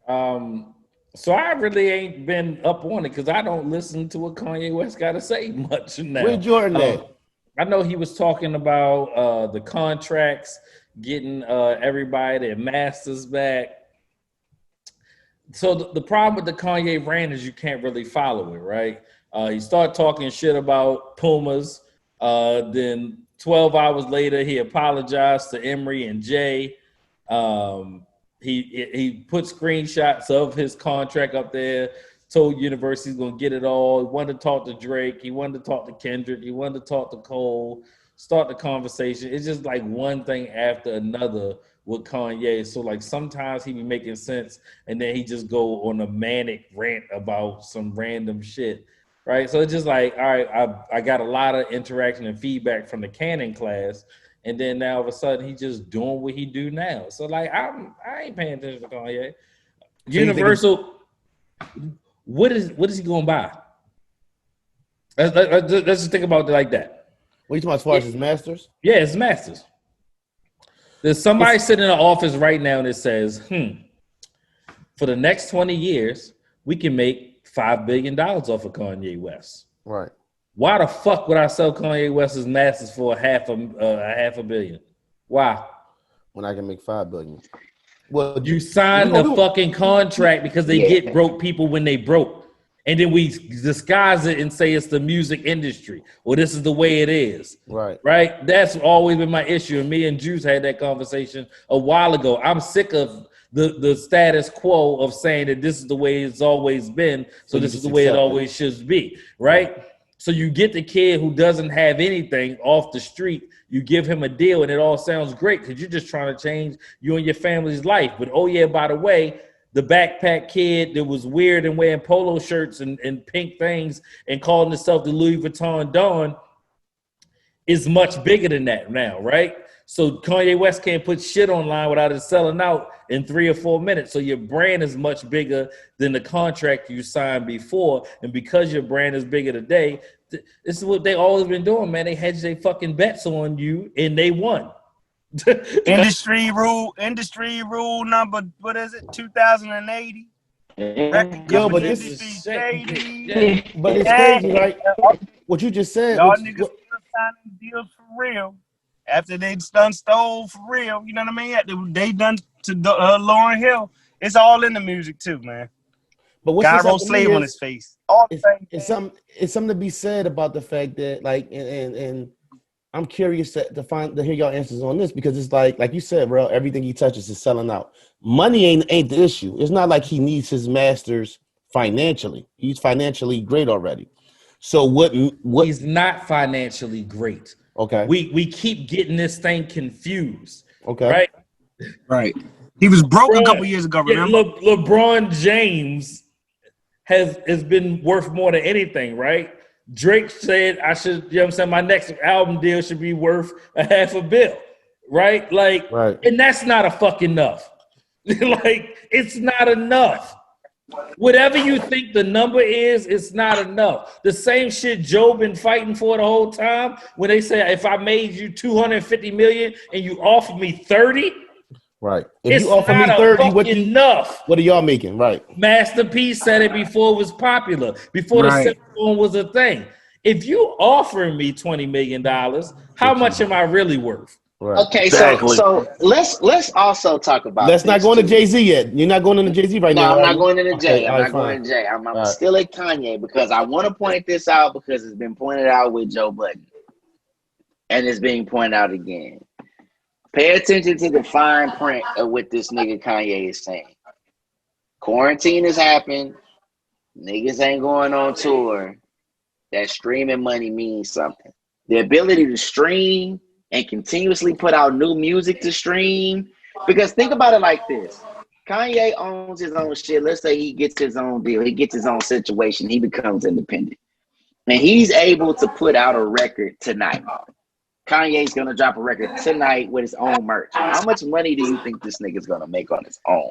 So I really ain't been up on it because I don't listen to what Kanye West got to say much now. Where Jordan at? I know he was talking about the contracts, getting everybody their masters back. So the problem with the Kanye rant is you can't really follow it, right? He started talking shit about Pumas. Then 12 hours later, he apologized to Emery and Jay. He put screenshots of his contract up there, told University he's going to get it all. He wanted to talk to Drake. He wanted to talk to Kendrick. He wanted to talk to Cole, start the conversation. It's just like one thing after another with Kanye. So like sometimes he be making sense and then he just go on a manic rant about some random shit, right? So it's just like, all right, I got a lot of interaction and feedback from the Canon class, and then now all of a sudden he just doing what he do now. So like I ain't paying attention to Kanye. So Universal, what is he gonna buy? Let's just think about it like that. What are you talking about as far as his masters? Yeah, it's masters. There's somebody sitting in the office right now that says, for the next 20 years, we can make $5 billion off of Kanye West. Right. Why the fuck would I sell Kanye West's masters for a half a billion? Why? When I can make $5 billion. Well, you signed the fucking contract because they get broke people when they broke. And then we disguise it and say it's the music industry, or this is the way it is. Right. Right? That's always been my issue. And me and Juice had that conversation a while ago. I'm sick of the status quo of saying that this is the way it's always been, so this is the way it always should be. Right? So you get the kid who doesn't have anything off the street, you give him a deal, and it all sounds great because you're just trying to change you and your family's life. But oh yeah, by the way, the backpack kid that was weird and wearing polo shirts and pink things and calling himself the Louis Vuitton Don is much bigger than that now, right? So Kanye West can't put shit online without it selling out in 3 or 4 minutes. So your brand is much bigger than the contract you signed before. And because your brand is bigger today, this is what they always been doing, man. They hedged their fucking bets on you and they won. Industry rule number, what is it, 2080? Yo, but This this, is Shady. but it's Hey, crazy, right? What you just said. y'all niggas still signing deals for real. After they done stole for real, you know what I mean? They done to Lauryn Hill. It's all in the music too, man. But what's Guy this wrote slave on his face. All the same thing. it's something to be said about the fact that like and I'm curious to hear y'all answers on this because it's like you said, bro, everything he touches is selling out. Money ain't the issue. It's not like he needs his masters financially. He's financially great already. So what He's not financially great. okay. We keep getting this thing confused. Okay. Right? Right. He was broke a couple years ago, Yeah, remember? LeBron James has been worth more than anything, right? Drake said I should, you know what I'm saying, my next album deal should be worth $500 million, right? Like, Right. and that's not a fucking enough. Like, it's not enough. Whatever you think the number is, it's not enough. The same shit Joe been fighting for the whole time when they say if I made you $250 million and you offer me 30, Right. If it's you offer me not 30, what enough. are y'all making? Right. Master P said it before it was popular, before the Right. cell phone was a thing. If you offering me $20 million, how much am I really worth? Right. Okay, Exactly. so let's also talk about Let's not this go into too. Jay-Z yet. You're not going into Jay-Z right No, now. I'm are not you? going into Okay, Jay. I'm all right, not going fine. to Jay. I'm All right. still at Kanye because I want to point this out because it's been pointed out with Joe Budden. And it's being pointed out again. Pay attention to the fine print of what this nigga Kanye is saying. Quarantine has happened. Niggas ain't going on tour. That streaming money means something. The ability to stream and continuously put out new music to stream. Because think about it like this. Kanye owns his own shit. Let's say he gets his own deal. He gets his own situation. He becomes independent. And he's able to put out a record tonight. Kanye's going to drop a record tonight with his own merch. How much money do you think this nigga's going to make on his own?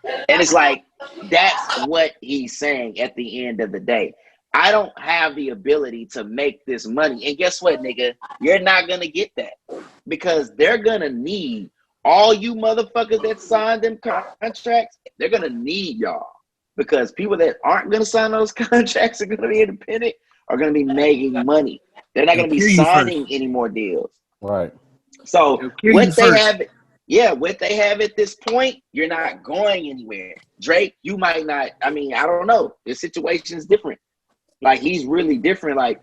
And it's like, that's what he's saying at the end of the day. I don't have the ability to make this money. And guess what, nigga? You're not going to get that because they're going to need all you motherfuckers that signed them contracts. They're going to need y'all because people that aren't going to sign those contracts are going to be independent are going to be making money. They're not going to be signing any more deals. Right. So what they have, what they have at this point, you're not going anywhere. Drake, you might not. I mean, I don't know. The situation is different. Like he's really different. Like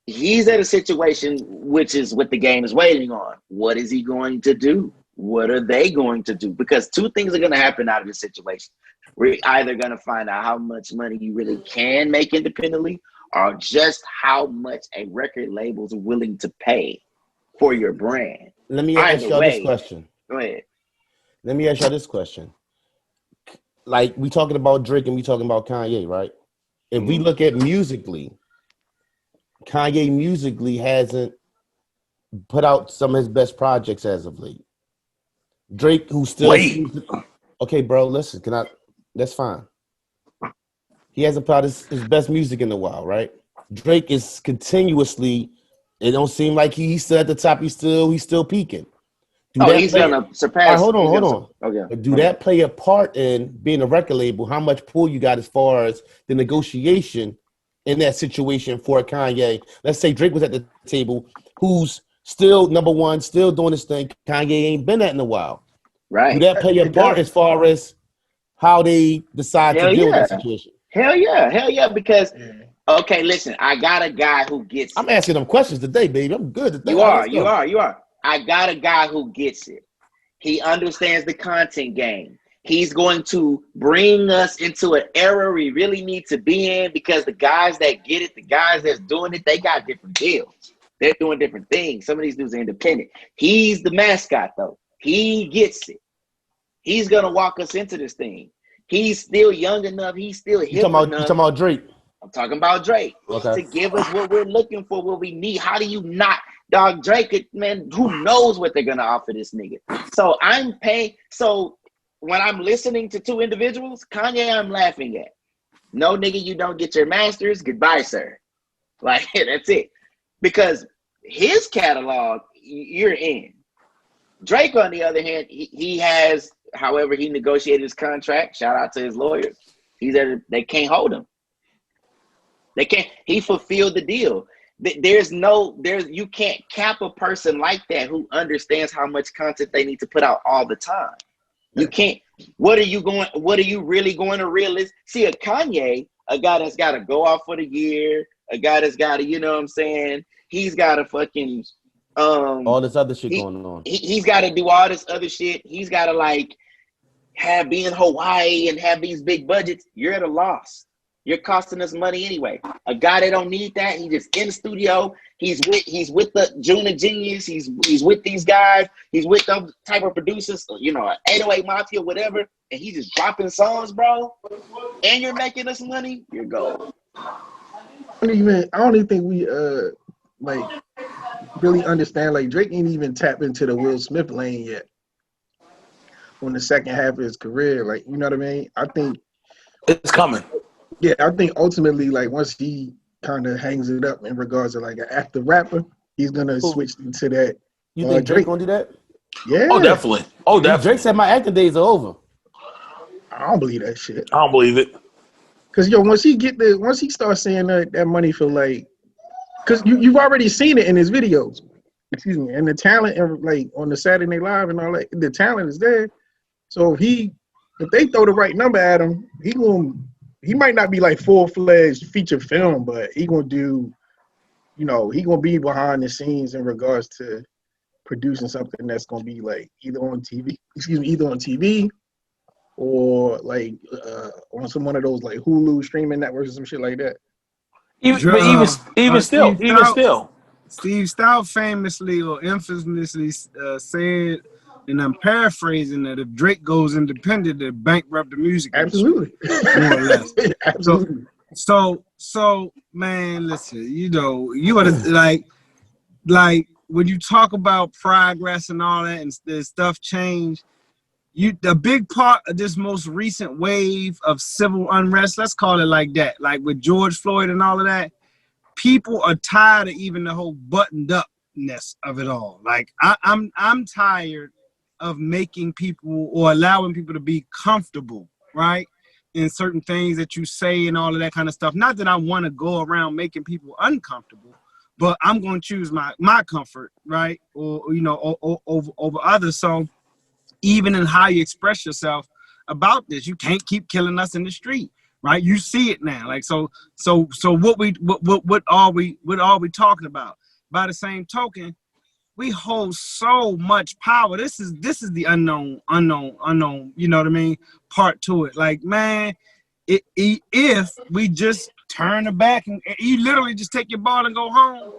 he's at a situation which is what the game is waiting on. What is he going to do? What are they going to do? Because two things are going to happen out of this situation. We're either going to find out how much money you really can make independently, or just how much a record label is willing to pay for your brand. Let me ask y'all this question. Go ahead. Let me ask y'all this question. Like we talking about Drake and we talking about Kanye, right? If we look at musically, Kanye musically hasn't put out some of his best projects as of late. Drake, who still okay, bro, listen, that's fine. He hasn't put out his best music in a while, right? Drake is continuously, it don't seem like he's still at the top, he's still peaking. He's gonna surpass. Hold on. Okay. Do that play a part in being a record label? How much pull you got as far as the negotiation in that situation for Kanye? Let's say Drake was at the table, who's still number one, still doing this thing. Kanye ain't been at in a while. Right. Do that play a part as far as how they decide to deal with that situation? Hell yeah. Because okay, listen, I got a guy who gets. I'm asking them questions today, baby. I'm good today. You are. I got a guy who gets it. He understands the content game. He's going to bring us into an era we really need to be in because the guys that get it, the guys that's doing it, they got different deals. They're doing different things. Some of these dudes are independent. He's the mascot, though. He gets it. He's going to walk us into this thing. He's still young enough. He's still hip enough. You talking about Drake? I'm talking about Drake. Okay. To give us what we're looking for, what we need. How do you not? Dog, Drake, man, who knows what they're going to offer this nigga? So I'm paying. So when I'm listening to two individuals, Kanye, I'm laughing at. No, nigga, you don't get your masters. Goodbye, sir. Like, that's it. Because his catalog, you're in. Drake, on the other hand, he has, however he negotiated his contract, shout out to his lawyers. They can't hold him. They can't. He fulfilled the deal. You can't cap a person like that who understands how much content they need to put out all the time. You can't. What are you really going to realize? See, a Kanye, a guy that's got to go out for the year, a guy that's got to, you know what I'm saying? He's got to fucking all this other shit going on. He's got to do all this other shit. He's got to be in Hawaii and have these big budgets. You're at a loss. You're costing us money anyway. A guy that don't need that, he just in the studio. He's with the Junior Genius. He's with these guys. He's with them type of producers, 808 Mafia, whatever. And he's just dropping songs, bro. And you're making us money. You're gold. I don't even think we really understand. Like Drake ain't even tapped into the Will Smith lane yet. On the second half of his career, like, you know what I mean? I think it's coming. Yeah, I think ultimately, like, once he kind of hangs it up in regards to like an active rapper, he's gonna switch into that. You think Drake gonna do that? Yeah. Oh, definitely. Drake said my acting days are over. I don't believe that shit. I don't believe it. Cause once he starts saying that money for like, cause you've already seen it in his videos. Excuse me, and the talent and like on the Saturday Night Live and all that, the talent is there. So if they throw the right number at him, he might not be like full-fledged feature film, but he gonna do, he gonna be behind the scenes in regards to producing something that's gonna be like either on TV or like on one of those like Hulu streaming networks or some shit like that. Even still. Steve Stout famously or infamously said, and I'm paraphrasing, that if Drake goes independent, they bankrupt the music industry. Absolutely. More or less. Absolutely. So man, listen, you are like when you talk about progress and all that and the stuff change, the big part of this most recent wave of civil unrest, let's call it like that, like with George Floyd and all of that, people are tired of even the whole buttoned upness of it all. Like I'm tired of making people or allowing people to be comfortable, right, in certain things that you say and all of that kind of stuff. Not that I want to go around making people uncomfortable, but I'm going to choose my comfort, right, or over others. So even in how you express yourself about this, you can't keep killing us in the street, right? You see it now. Like so what are we talking about? By the same token, we hold so much power. This is the unknown, you know what I mean, part to it. Like, man, if we just turn the back and you literally just take your ball and go home,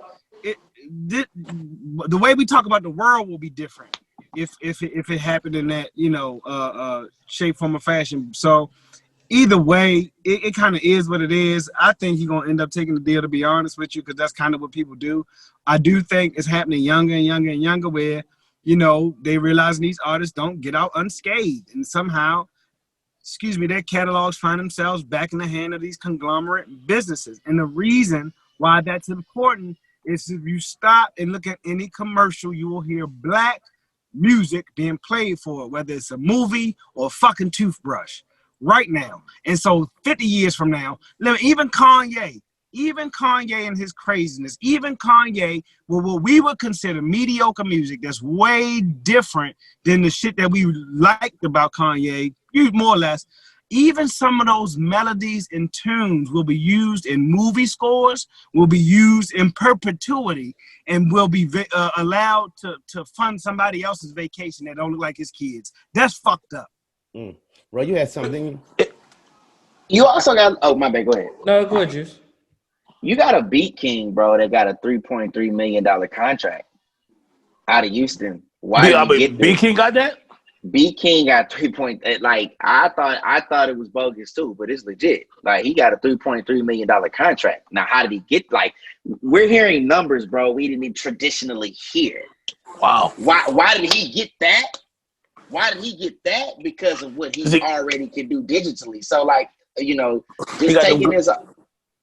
the way we talk about the world will be different if it happened in that, shape, form, or fashion. So either way, it kind of is what it is. I think he's going to end up taking the deal, to be honest with you, because that's kind of what people do. I do think it's happening younger and younger and younger where, they realize these artists don't get out unscathed. And somehow, their catalogs find themselves back in the hand of these conglomerate businesses. And the reason why that's important is if you stop and look at any commercial, you will hear Black music being played for it, whether it's a movie or a fucking toothbrush. Right now. And so 50 years from now, even Kanye and his craziness, even Kanye, what we would consider mediocre music that's way different than the shit that we liked about Kanye, more or less, even some of those melodies and tunes will be used in movie scores, will be used in perpetuity, and will be allowed to fund somebody else's vacation that don't look like his kids. That's fucked up. Mm. Bro, you had something. You also got. Oh, my bad. Go ahead. No, go ahead, Juice. You got a Beat King, bro, that got a $3.3 million contract out of Houston. Why did he get Beat King got that? Beat King got 3. Like I thought it was bogus too, but it's legit. Like he got a $3.3 million contract. Now, how did he get? Like we're hearing numbers, bro. We didn't even traditionally hear. Wow. Why did he get that? Why did he get that? Because of what he already can do digitally. So, like, just taking his...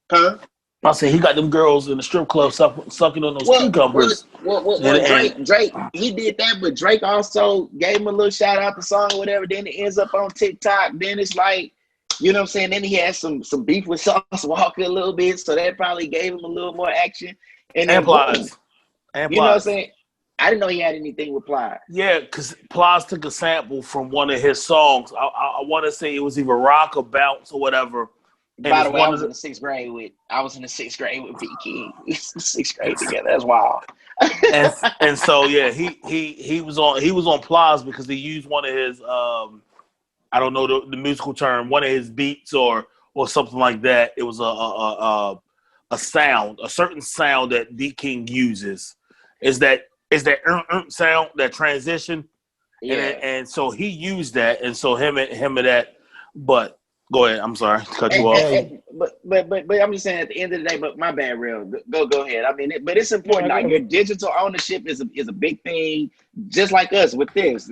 Huh? I say he got them girls in the strip club sucking on those cucumbers. Drake, he did that, but Drake also gave him a little shout out the song or whatever. Then it ends up on TikTok. Then it's like, You know what I'm saying? Then he had some beef with Sauce Walker a little bit, so that probably gave him a little more action. And then And Plies. And you know what I'm Plies. saying? I didn't know he had anything with Plies. Yeah, because Plies took a sample from one of his songs. I want to say it was either Rock or Bounce or whatever. And By it's the way, I one was of in the sixth grade with B King. We was in the sixth grade together. That's wild. and so yeah, he was on Plies because he used one of his I don't know the musical term, one of his beats or something like that. It was a sound, a certain sound that B King uses. Is that sound, that transition? Yeah. And so he used that, and so him and that. But go ahead. I'm sorry to cut you off. But I'm just saying at the end of the day. But my bad, real. Go ahead. I mean, but it's important. Like your digital ownership is a big thing. Just like us with this,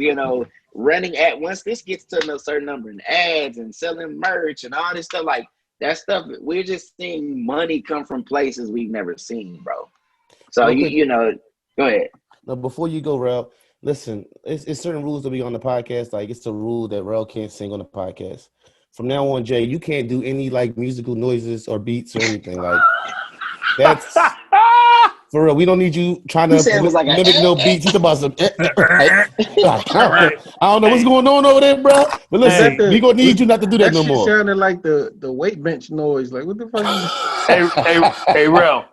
running at once this gets to a certain number in ads and selling merch and all this stuff. Like that stuff, we're just seeing money come from places we've never seen, bro. So go ahead. Now, before you go, Rel, listen, it's certain rules to be on the podcast. Like it's a rule that Rel can't sing on the podcast. From now on, Jay, you can't do any like musical noises or beats or anything. Like that's for real. We don't need you trying to mimic no beats. He's about some. I don't know what's going on over there, bro. But listen, we gonna need you not to do that no shit more. Sounded like the weight bench noise. Like what the fuck? Hey, Rel.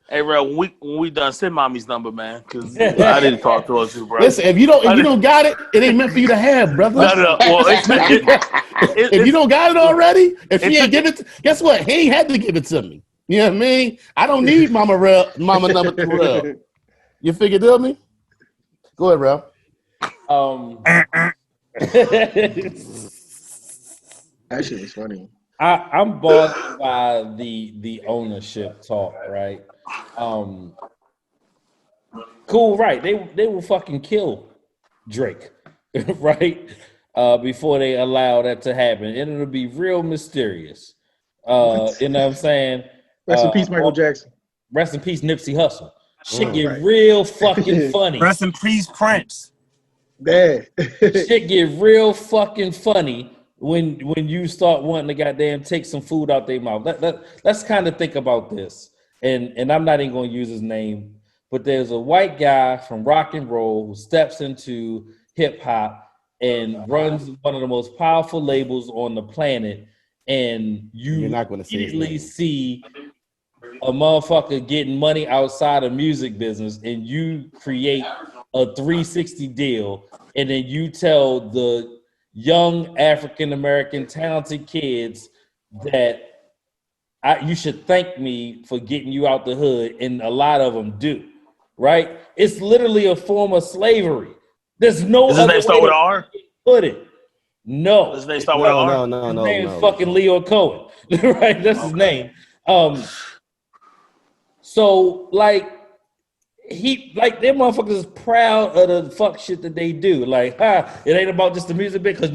Hey, Rel, when we done, send mommy's number, man, because I didn't talk to her too, bro. Listen, if you don't got it, it ain't meant for you to have, brother. No. Well, if you don't got it already, if she ain't give it, guess what? He ain't had to give it to me. You know what I mean? I don't need mama number 2 Rel. You figured out me? Go ahead, Rel. That shit was funny. I'm bothered by the ownership talk, right? Cool, right? They will fucking kill Drake, right? Before they allow that to happen, and it'll be real mysterious. You know what I'm saying? Rest in peace, Michael Jackson. Rest in peace, Nipsey Hussle. Shit get real fucking funny. Rest in peace, Prince. Yeah. Shit get real fucking funny when you start wanting to goddamn take some food out their mouth. Let's kind of think about this. And I'm not even going to use his name, but there's a white guy from rock and roll who steps into hip hop and runs one of the most powerful labels on the planet. And you're not going to immediately see a motherfucker getting money outside of music business, and you create a 360 deal, and then you tell the young African-American talented kids that you should thank me for getting you out the hood, and a lot of them do, right? It's literally a form of slavery. There's no other way to put it. No. Does his name start with R? No. His name is fucking Leo Cohen, right? That's his name. So like them motherfuckers is proud of the fuck shit that they do. Like, it ain't about just the music bit, because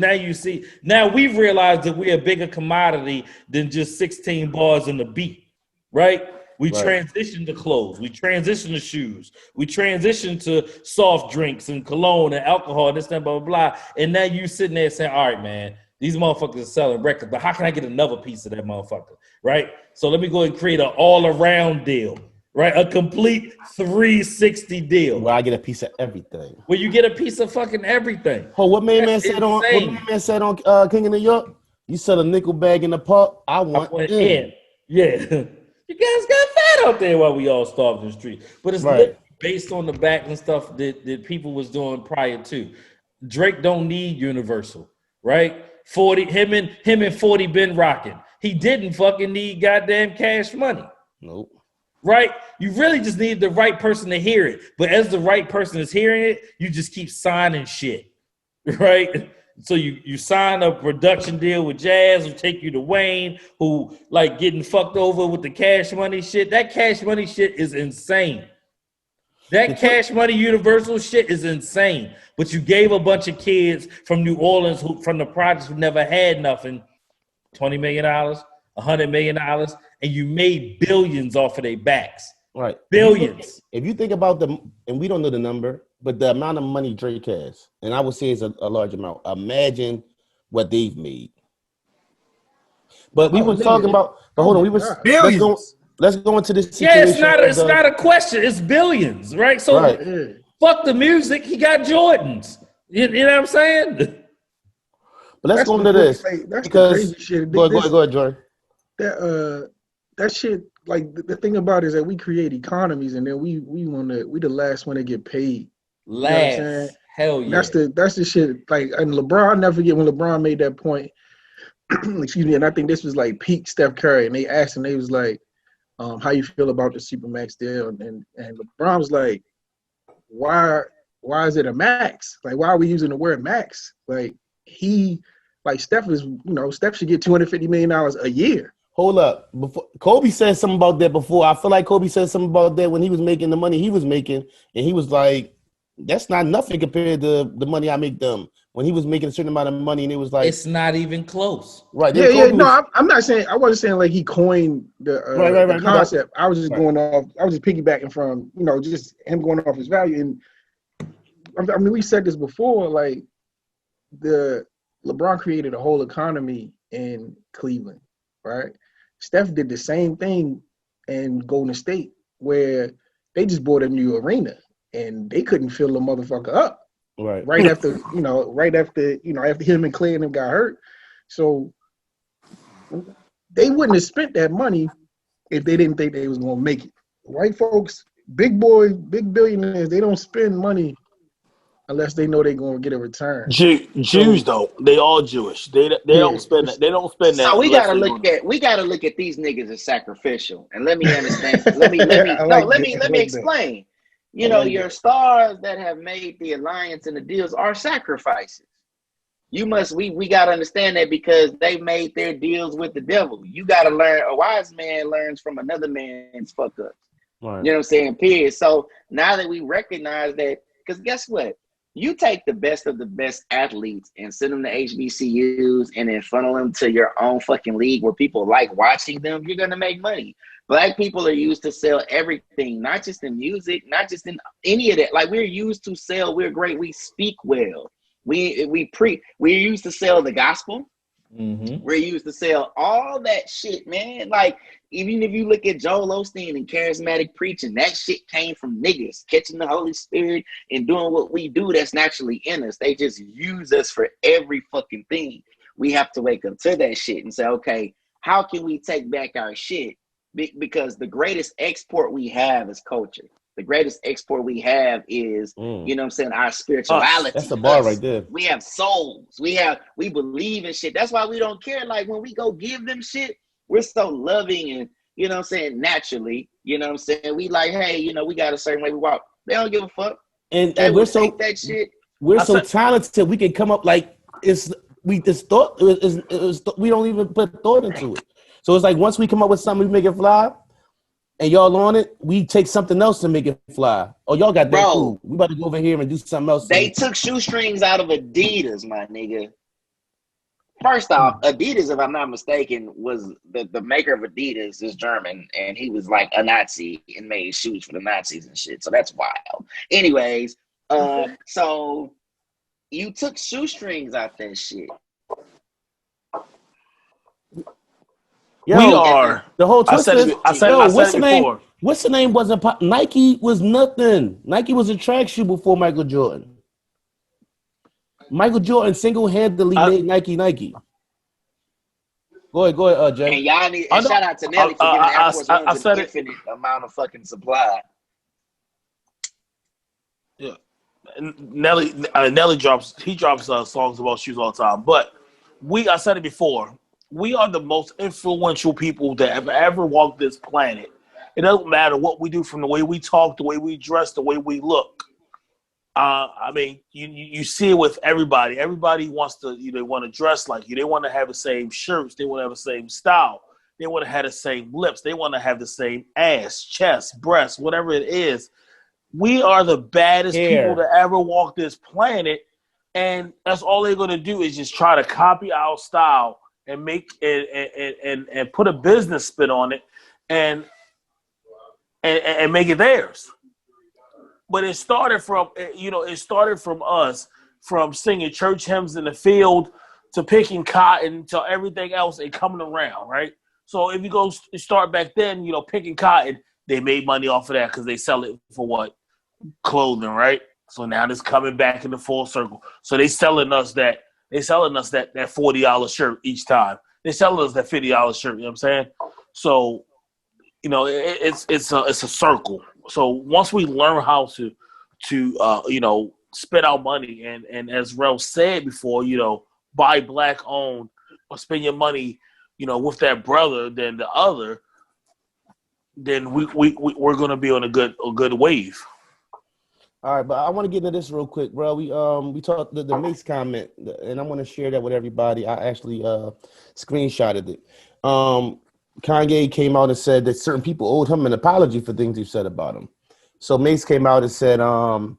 now we've realized that we're a bigger commodity than just 16 bars in the beat, right? We transition to clothes, we transition to shoes, we transition to soft drinks and cologne and alcohol, this, that, blah, blah, blah. And now you sitting there saying, all right, man, these motherfuckers are selling records, but how can I get another piece of that motherfucker, right? So let me go and create an all-around deal, right? A complete 360 deal. Where I get a piece of everything. Where you get a piece of fucking everything. Oh, what man said on King of New York? You sell a nickel bag in the park, I want in. Yeah. You guys got fat out there while we all starved in the street. But it's based on the back and stuff that people was doing prior to. Drake don't need Universal, right? 40, him and 40 been rocking. He didn't fucking need goddamn Cash Money. Nope. Right? You really just need the right person to hear it. But as the right person is hearing it, you just keep signing shit. Right? So you sign a production deal with Jazz, who take you to Wayne, who like getting fucked over with the Cash Money shit. That Cash Money shit is insane. That Cash Money Universal shit is insane. But you gave a bunch of kids from New Orleans, from the projects who never had nothing, $20 million, $100 million, and you made billions off of their backs. Right. Billions. If you think about and we don't know the number, but the amount of money Drake has, and I would say it's a large amount. Imagine what they've made. But we Oh, was talking nigga. about. But Oh hold on, my we was. God. Billions. Let's go into this Yeah, it's situation. not. of It's not a question. It's billions, right? So Right. Yeah. fuck the music. He got Jordans. You know what I'm saying? But let's That's go into before this like that's the because crazy shit. go ahead, Jordan. That shit, like the thing about it is that we create economies and then we the last one to get paid. You know what I'm saying? Last, hell And yeah. that's the shit. Like, and LeBron, I'll never forget when LeBron made that point. Excuse me, and I think this was like peak Steph Curry, and they asked him, they was like, how you feel about the Supermax deal? And LeBron was like, why is it a max? Like, why are we using the word max? Like Steph is, Steph should get $250 million a year. Hold up. Before Kobe said something about that before. I feel like Kobe said something about that when he was making the money he was making, and he was like, "That's not nothing compared to the money I make them." When he was making a certain amount of money, and it was like, It's not even close. right. Then Yeah, yeah. Kobe No, was I'm not saying, I wasn't saying like he coined right. the No, but concept. I was just right. going off. I was just piggybacking from just him going off his value. And I mean, we said this before. Like the LeBron created a whole economy in Cleveland, right? Steph did the same thing in Golden State, where they just bought a new arena and they couldn't fill the motherfucker up Right. right after after him and Clay and them got hurt. So they wouldn't have spent that money if they didn't think they was gonna make it. White folks, big boys, big billionaires, they don't spend money unless they know they're gonna get a return. Jews though, they all Jewish. They Yeah, don't spend that. They don't spend that So we unless gotta they look go. at these niggas as sacrificial. And let me understand. Let me I like let that. me I like explain. that. I like Your that. stars that have made the alliance and the deals are sacrifices. We gotta understand that because they made their deals with the devil. You gotta learn. A wise man learns from another man's fuck ups. Right. You know what I'm saying? Period. So now that we recognize that, because guess what? You take the best of the best athletes and send them to HBCUs and then funnel them to your own fucking league where people like watching them, you're going to make money. Black people are used to sell everything, not just in music, not just in any of that. Like we're used to sell, we're great, we speak well. We're used to sell the gospel. Mm-hmm. We're used to sell all that shit, man. Like, even if you look at Joel Osteen and charismatic preaching, that shit came from niggas catching the Holy Spirit and doing what we do that's naturally in us. They just use us for every fucking thing. We have to wake up to that shit and say, okay, how can we take back our shit? Because the greatest export we have is culture. The greatest export we have is, our spirituality. That's the bar right there. We have souls. We believe in shit. That's why we don't care. Like when we go give them shit, we're so loving and, naturally, we like, hey, we got a certain way we walk. They don't give a fuck. And They we're will so take that shit. we're so talented. We can come up like we don't even put thought into it. So it's like once we come up with something, we make it fly. And y'all on it, we take something else to make it fly. Oh, y'all got that Bro, cool. We about to go over here and do something else. They took shoestrings out of Adidas, my nigga. First off, Adidas, if I'm not mistaken, was the maker of Adidas is German, and he was like a Nazi and made shoes for the Nazis and shit. So that's wild. Anyways, so you took shoestrings out that shit. Yo, We are. the whole I twist said is, it. I said it before. What's the name wasn't Nike was nothing. Nike was a track shoe before Michael Jordan. Michael Jordan single-handedly made Nike. Go ahead, Jay. And y'all need shout out to Nelly for giving Air Force Ones an infinite amount of fucking supply. Yeah, Nelly drops songs about shoes all the time. But I said it before. We are the most influential people that have ever walked this planet. It doesn't matter what we do, from the way we talk, the way we dress, the way we look. I mean, you see it with everybody. Everybody wants to, they want to dress like you. They want to have the same shirts. They want to have the same style. They want to have the same lips. They want to have the same ass, chest, breast, whatever it is. We are the baddest people to ever walk this planet, and that's all they're going to do is just try to copy our style and make and put a business spin on it, and make it theirs. But it started from us, from singing church hymns in the field to picking cotton to everything else and coming around, right? So if you go start back then, picking cotton, they made money off of that because they sell it for what? Clothing, right? So now it's coming back in the full circle. So they selling us that $40 shirt each time. They selling us that $50 shirt. You know what I'm saying? So it's a circle. So once we learn how to spend our money and as Rel said before, buy black owned or spend your money, with that brother than the other, then we're gonna be on a good wave. All right, but I want to get into this real quick, bro. We talked the Mace comment, and I want to share that with everybody. I actually screenshotted it. Kanye came out and said that certain people owed him an apology for things he said about him. So Mace came out and said to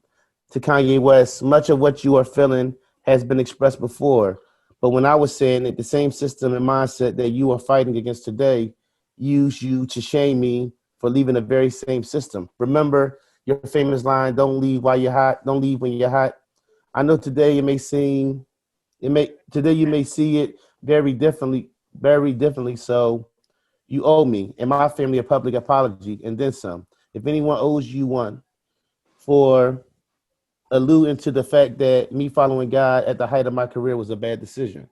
Kanye West, much of what you are feeling has been expressed before. But when I was saying that the same system and mindset that you are fighting against today used you to shame me for leaving the very same system. Remember your famous line, don't leave while you're hot, don't leave when you're hot. I know today you may see it very differently. So you owe me and my family a public apology and then some. If anyone owes you one for alluding to the fact that me following God at the height of my career was a bad decision.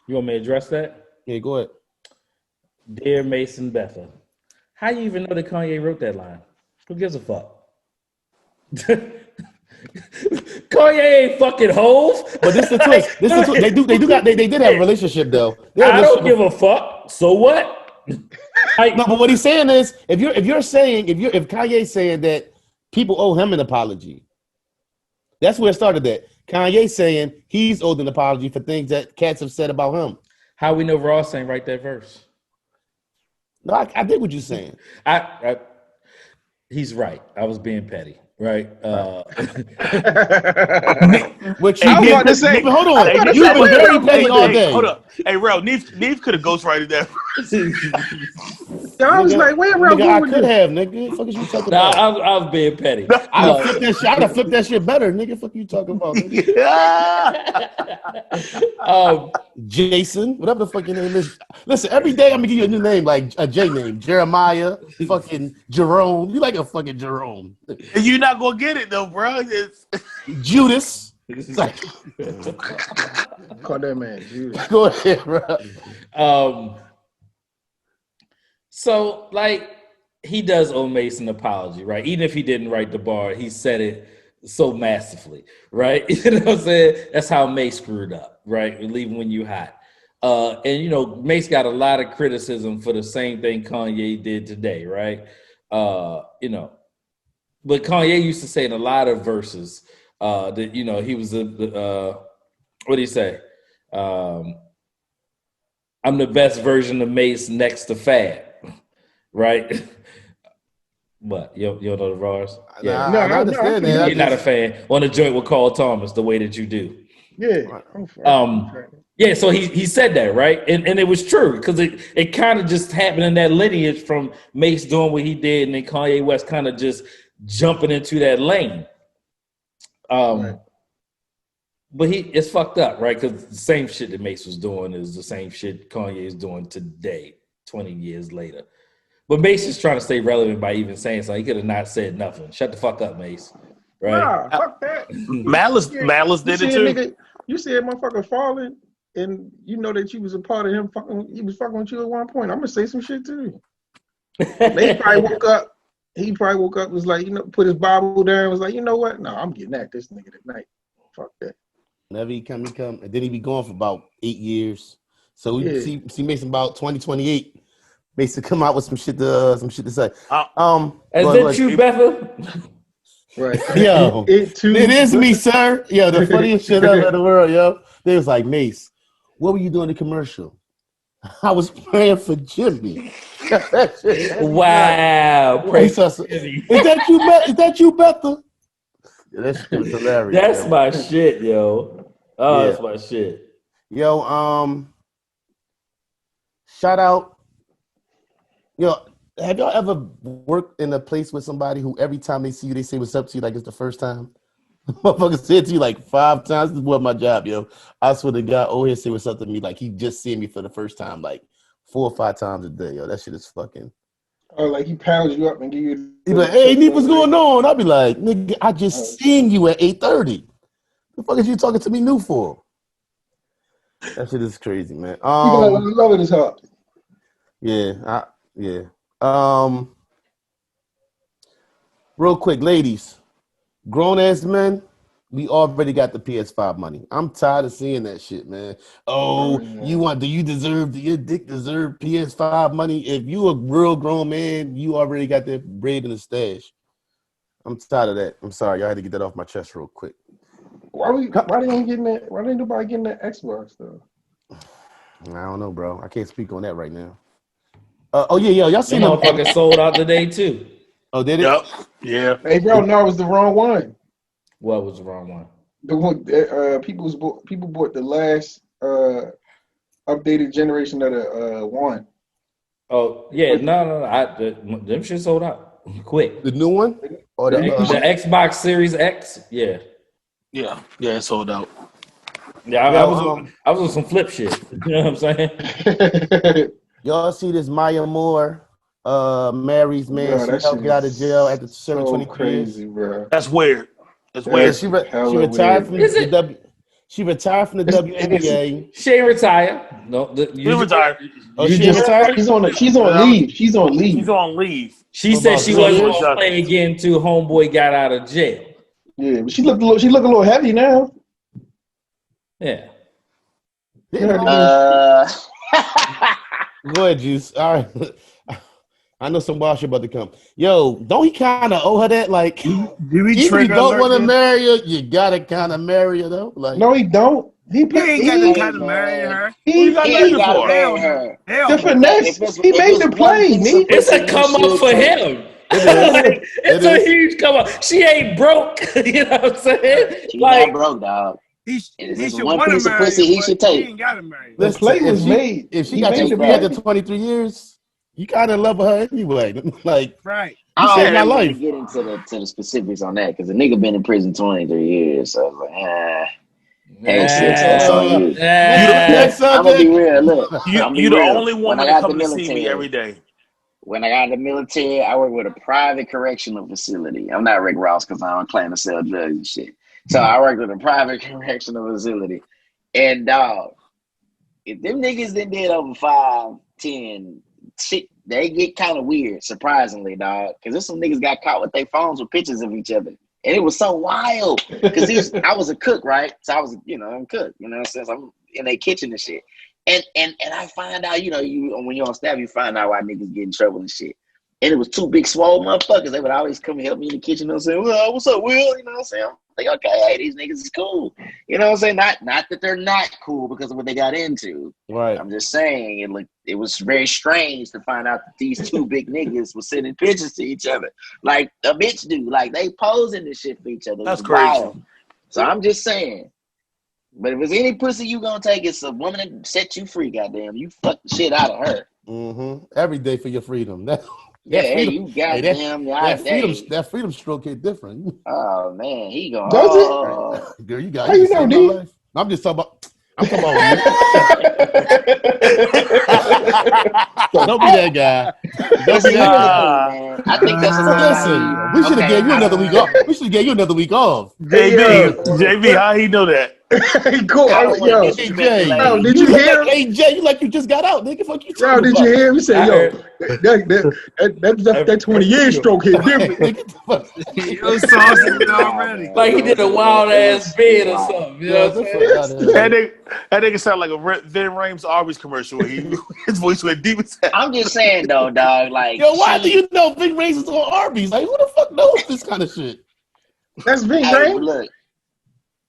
You want me to address that? Yeah, go ahead. Dear Mason Betha, how you even know that Kanye wrote that line? Who gives a fuck? Kanye ain't fucking Hove. But this is the twist. They did have a relationship though. I don't give a fuck. So what? No, but what he's saying is, if Kanye's saying that people owe him an apology, that's where it started. At Kanye saying he's owed an apology for things that cats have said about him. How we know Ross ain't write that verse? No, I get what you're saying. He's right. I was being petty. Right. Which I was about to say. Hold on. You've been very petty all day. Hold up. Hey, Rel, Neve could have ghostwrited that. I was like, where Rel I could have, nigga. Fuck is you talking about? I was being petty. I'd have flipped that shit better, nigga. Fuck you talking about, nigga. Jason, whatever the fuck your name is. Listen, every day I'm gonna give you a new name, like a J name. Jeremiah, fucking Jerome. You like a fucking Jerome. You're not gonna get it though, bro. It's Judas. Call that man Judas. Go ahead, bro. So, like, he does owe Mason an apology, right? Even if he didn't write the bar, he said it so masterfully, right? You know what I'm saying? That's how Mace screwed up, right? Leaving when you hot. And, Mace got a lot of criticism for the same thing Kanye did today, right? But Kanye used to say in a lot of verses that, he was what do you say? I'm the best version of Mace next to Fab. Right? What? You don't know the bars? Yeah. I understand that. You're not a fan. On a joint with Carl Thomas, the way that you do. Yeah. Yeah, so he said that, right? And it was true because it kind of just happened in that lineage from Mace doing what he did and then Kanye West kind of just jumping into that lane. Right. But it's fucked up, right? Because the same shit that Mace was doing is the same shit Kanye is doing today, 20 years later. But Mace is trying to stay relevant by even saying something. He could have not said nothing. Shut the fuck up, Mace. Right? Nah, fuck that. Malice did it too. Nigga, you see a motherfucker falling, and you know that you was a part of him fucking. He was fucking with you at one point. I'm gonna say some shit too. Mace probably woke up. He probably woke up, was like, put his Bible down, was like, you know what? No, I'm getting at this nigga tonight. Fuck that. Whenever he come, and then he be gone for about 8 years. So we see Mason about 2028. Mason come out with some shit to say. Is that you, Betha? Right. Yo, it is me, sir. Yo, the funniest shit ever in the world, yo. They was like, Mace, what were you doing in the commercial? I was praying for Jimmy. Wow. Is that you, Betha? Yeah, that shit was hilarious. That's my shit, yo. Oh, yeah. That's my shit. Yo, shout out. Yo, have y'all ever worked in a place with somebody who every time they see you, they say what's up to you like it's the first time? Motherfucker said to you like 5 times. This is what my job, yo. I swear to God, always say what's up to me like he just seen me for the first time, like 4 or 5 times a day, yo. That shit is fucking. Oh, like he pounds you up and give you. He be like, hey, Neef, what's going on? I'll be like, nigga, I just seen you at 8:30. The fuck is you talking to me new for? That shit is crazy, man. He be like, I'm loving his heart. Yeah, real quick, ladies, grown ass men, we already got the PS5 money. I'm tired of seeing that shit, man. Oh, do you deserve, your dick deserve PS5 money? If you a real grown man, you already got that bread in the stash. I'm tired of that. I'm sorry, y'all had to get that off my chest real quick. Why they ain't getting that? Why ain't nobody getting that Xbox though? I don't know, bro. I can't speak on that right now. Y'all seen That motherfucker sold out today too. Oh, did it? Yep. Yeah. Hey, bro, no, it was the wrong one. What was the wrong one? The one people bought the last updated generation of the one. Oh yeah, no. Them shit sold out quick. The new one or The Xbox Series X, yeah. Yeah. Yeah, it sold out. Yeah, I was on some flip shit. You know what I'm saying? Y'all see this Maya Moore marries man? She helped get out of jail after serving 23 years. Bro. That's weird. That's weird. She retired from the She retired from the WNBA. She ain't retired. No, She retired. Oh, she retired. She's on leave. She's on leave. She's on leave. She said she wasn't going to play again until homeboy got out of jail. Yeah, but she look a little heavy now. Yeah. Go ahead, Juice. All right. I know some wild shit about to come. Yo, don't he kind of owe her that? Like, if you don't want to marry her, you gotta kind of marry her though. Like, no, he don't. He ain't got to kind of marry her. He got to marry her. The finesse. He made the play. It's a come up for him. It's a huge come up. She ain't broke. You know what I'm saying? She's not broke, dog. He should one want to piece of marry pussy he should take. He ain't got to marry her. The play was made. If she got you free after 23 years, you kind of love her anyway. Like, right. You saved my life. Get into the specifics on that because the nigga been in prison 23 years. So I was like, hey, sis, that's on you. I'm gonna be real. Look, you're the only woman that comes to see me every day. When I got in the military, I worked with a private correctional facility. I'm not Rick Ross because I don't claim to sell drugs and shit. So I worked with a private correctional facility. And dog, if them niggas that did over 5, 10, shit, they get kind of weird, surprisingly, dog. Because there's some niggas got caught with their phones with pictures of each other. And it was so wild. Because I was a cook, right? So I was, I'm a cook, since I'm in their kitchen and shit. And I find out, when you're on staff, you find out why niggas get in trouble and shit. And it was 2 big swole motherfuckers. They would always come and help me in the kitchen. Well, what's up, Will? You know what I'm saying? I'm like, okay, hey, these niggas is cool. You know what I'm saying? Not that they're not cool because of what they got into. Right. I'm just saying it was very strange to find out that these 2 big niggas were sending pictures to each other. Like a bitch do. Like they posing this shit for each other. That's crazy. Wild. So I'm just saying. But if it's any pussy you gonna take, it's a woman that set you free, goddamn. You fuck the shit out of her. Mm-hmm. Every day for your freedom. You goddamn. That freedom stroke hit different. Oh man, he going. Does it? Girl, you got. How you know, dude? I'm talking about. Don't be that guy. Don't be that guy. I think that's listen. We should have gave you another week off. We should have gave you another week off. JB, how he know that? Cool. Yo, did you hear? Hey Jay, you like you just got out, nigga. Fuck you. Yo, did you hear him say, that 20-year stroke hit different? Already. Like he did a wild ass bid or something. You know what I'm saying? That nigga sound like a Vin Rames Arby's commercial. His voice went deep as hell. I'm just saying though, dog. Like, yo, why do you know Vin Rames is on Arby's? Like, who the fuck knows this kind of shit? That's Vin Rames. Look.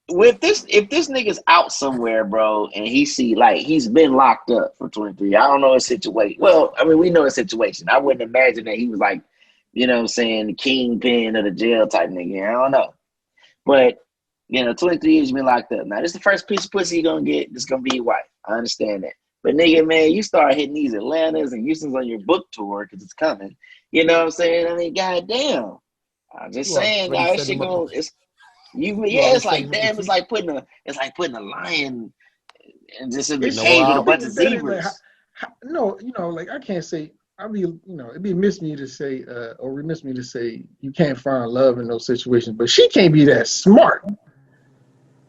If this nigga's out somewhere, bro, and he's been locked up for 23, I don't know his situation. Well, I mean, we know his situation. I wouldn't imagine that he was like, the kingpin of the jail type nigga. I don't know. But, 23 years you've been locked up. Now, this is the first piece of pussy you're going to get. This going to be your wife. I understand that. But, nigga, man, you start hitting these Atlantas and Houston's on your book tour because it's coming. You know what I'm saying? I mean, goddamn. I'm just saying, guys, shit going It's like damn, it's like putting a lion and just in the It's cage with a wild. bunch of that is zebras. no, like I can't say. It'd be remiss me to say, or remiss me to say, you can't find love in those situations. But she can't be that smart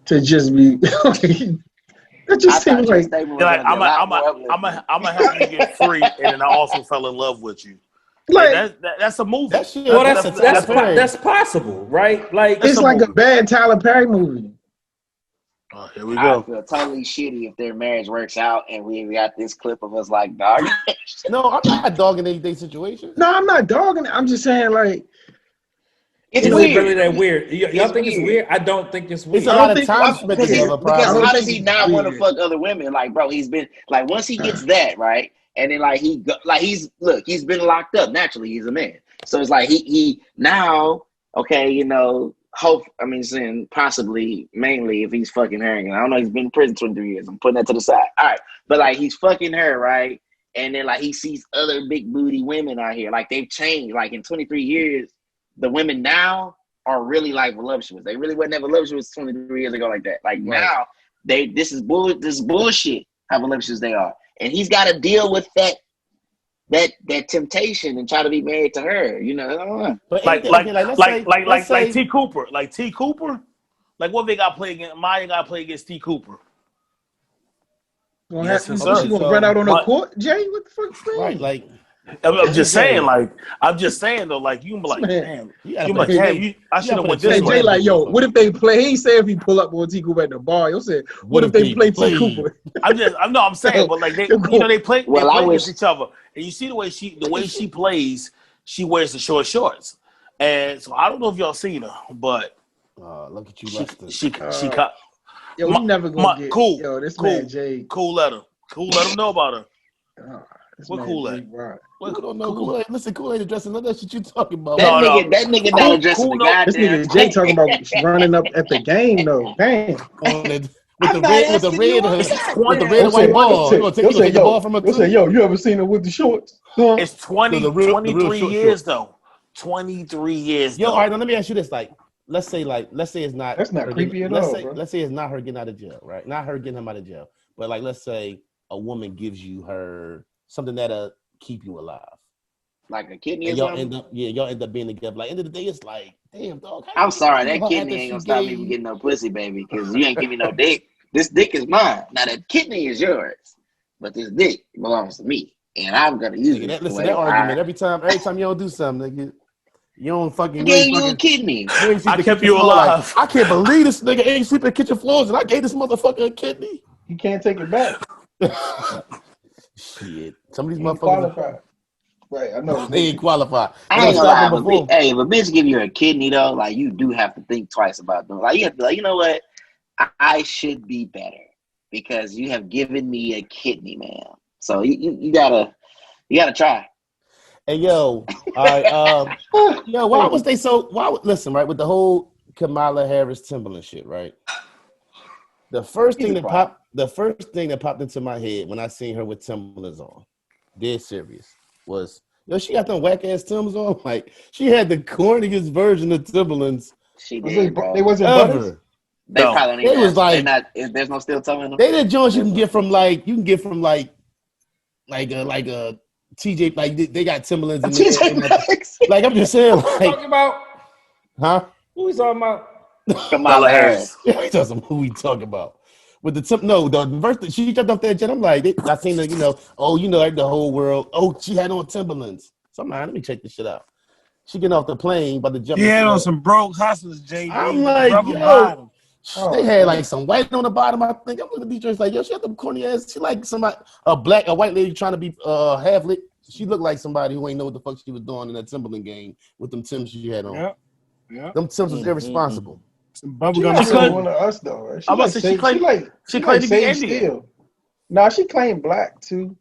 to just be. That just I thought seems your like statement was You're like, gonna be a lot more uplifting. I'm gonna help you get free, and then I also fell in love with you. like That's a movie. That shit. Well, That's a Tyler Perry. that's possible, right? Like, That's it's a like a movie. bad Tyler Perry movie. Oh, here we I go. feel totally shitty if their marriage works out and we got this clip of us like dog. No, I'm not dogging anything situation. No, I'm not dogging it. I'm just saying like It's is know, it really weird. that weird? Y'all It's think it's weird. weird? I don't think it's weird. It's a I lot don't of think time it's spent Because together. I how don't Probably. does think he it's not want to weird. fuck other women? Like, bro, he's been like once he gets that right, and then like he's been locked up. Naturally, he's a man, so it's like he now okay, saying possibly mainly if he's fucking her. And I don't know, he's been in prison 23 years. I'm putting that to the side. All right, but like he's fucking her right, and then like he sees other big booty women out here. Like they've changed. Like in 23 years, the women now are really like voluptuous. They really wasn't ever voluptuous 23 years ago like that. Like now, this is bullshit how voluptuous they are. And he's got to deal with that temptation and try to be married to her. You know, But Like let's say T Cooper. Like T Cooper. Like what they got play against Maya got to play against T Cooper. Yes, She sir. gonna So run out on the But- court, Jay? What the fuck you mean? right, like I'm just saying, Jay. I'm just saying though, like you can be like, Man. damn, you gotta you put like, a damn, Jay- I should have put went a this Hey, Jay way. Jay, like, yo, motherfucker. what if they play? He said if he pull up on T Cooper at the bar, you'll say, what if they play T Cooper? I'm saying, but like they play against each other, and you see the way she plays, she wears the short shorts, and so I don't know if y'all seen her, but look at you, she Lester. cut. Yo, you never gonna get cool. Yo, this Cool. man Jay. Cool, let him know about her. This What man cool Jay at? wild. What You don't know cool? Kool-Aid. Listen, Kool-Aid addressing none of that shit you talking about. that No, nigga not addressing the This goddamn nigga Jay talking about running up at the game though. Damn. With the red and white ball. You gonna take the ball from her too? Yo, you ever seen her with the shorts? Huh? It's The real 23 short years though. 23 years Yo, though. all right, now let me ask you this. Let's say it's not. That's not her creepy getting, at all, bro. Let's say it's not her getting out of jail, right? Not her getting him out of jail, but like let's say a woman gives you her something that'll keep you alive. like a kidney And or something. y'all end up being together. Like end of the day, it's like, damn dog. I'm sorry, that kidney ain't gonna stop me from getting no pussy, baby, because you ain't giving me no dick. This dick is mine. Now that kidney is yours, but this dick belongs to me, and I'm gonna use it. That argument every time you don't do something, nigga. You don't fucking. I gave you a kidney. I kept you alive. Like, I can't believe this nigga ain't sleeping in kitchen floors, and I gave this motherfucker a kidney. You can't take it back. Shit, some of these You ain't motherfuckers qualified. Right, I know. they ain't qualified. I ain't gonna lie, if a bitch give you a kidney though, like you do have to think twice about doing. Like you have to be like, you know what? I should be better because you have given me a kidney, man. So you gotta try. Hey yo, all right, yo, listen, right, with the whole Kamala Harris Timberland shit, right? The first thing that popped into my head when I seen her with Timberlands on, dead serious, was she got them whack ass Timbs on. Like she had the corniest version of Timberlands. She did, bro. They wasn't ever. butters? They probably They was like there's no steel toe in them. They the joints you can get from like a TJ, like they got Timberlands in there. Like I'm just saying, like talking about? Huh? Who we talking about? Kamala Harris. Who we talking about? With the first thing she jumped off that jet, I'm like, I seen her, like the whole world. Oh, she had on Timberlands. So I'm like, let me check this shit out. She getting off the plane, about to jump. She had on some broke hustlers, JD. I'm like, bottom. They had like some white on the bottom. I think I'm looking at these joints like, yo, she had them corny ass. She like a white lady trying to be half lit. She looked like somebody who ain't know what the fuck she was doing in that Timberland game with them Timbs she had on. Yeah. Them Timbs was irresponsible. Some bubblegum. She one of us though. Right? She claimed to be Indian. Nah, she claimed black too.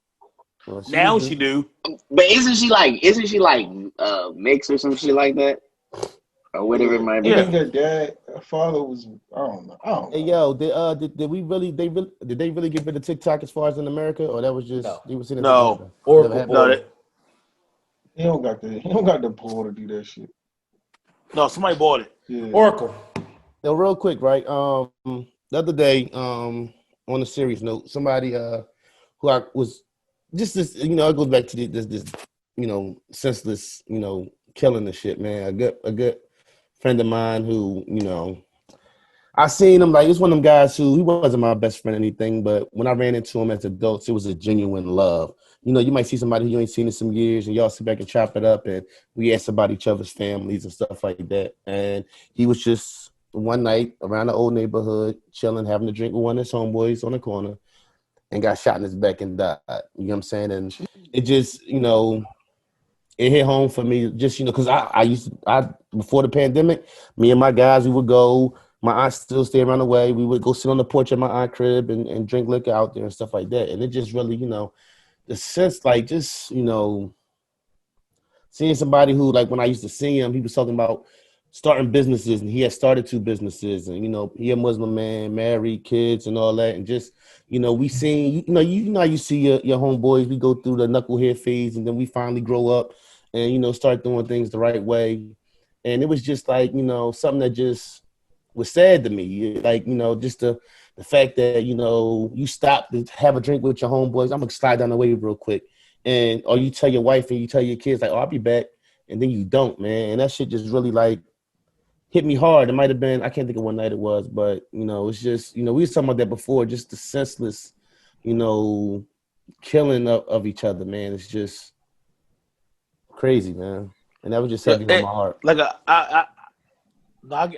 Well, now she do. But isn't she like mixed or some shit like that? Or whatever it might be. I think her father was, I don't know. Hey yo, did they really get rid of TikTok as far as in America, or that was just they were seeing no. He don't got the pull to do that shit. No, somebody bought it. Yeah. Oracle. Now, real quick, right? The other day, on a serious note, somebody who I was just this, it goes back to this, senseless, killing the shit, man. A good friend of mine who, I seen him like it's one of them guys who he wasn't my best friend or anything, but when I ran into him as adults, it was a genuine love. You might see somebody who you ain't seen in some years, and y'all sit back and chop it up, and we ask about each other's families and stuff like that. And he was just one night around the old neighborhood, chilling, having a drink with one of his homeboys on the corner, and got shot in his back and died. You know what I'm saying? And it just, it hit home for me just, because I before the pandemic, me and my guys, we would go, my aunt still stay around the way. We would go sit on the porch at my aunt crib and drink liquor out there and stuff like that. And it just really, the sense, like, just, seeing somebody who, like, when I used to see him, he was talking about starting businesses, and he had started 2 businesses, and, he a Muslim man, married, kids and all that. And just, we seen, how you see your homeboys, we go through the knucklehead phase, and then we finally grow up and, start doing things the right way. And it was just like, something that just was sad to me. Like, just the fact that, you stop to have a drink with your homeboys. I'm going to slide down the way real quick. Or you tell your wife and you tell your kids, like, oh, I'll be back. And then you don't, man. And that shit just really, like, hit me hard. It might have been, I can't think of what night it was, but, it's just, we were talking about that before, just the senseless, killing of each other, man. It's just crazy, man. And that was just heavy on my heart. Like,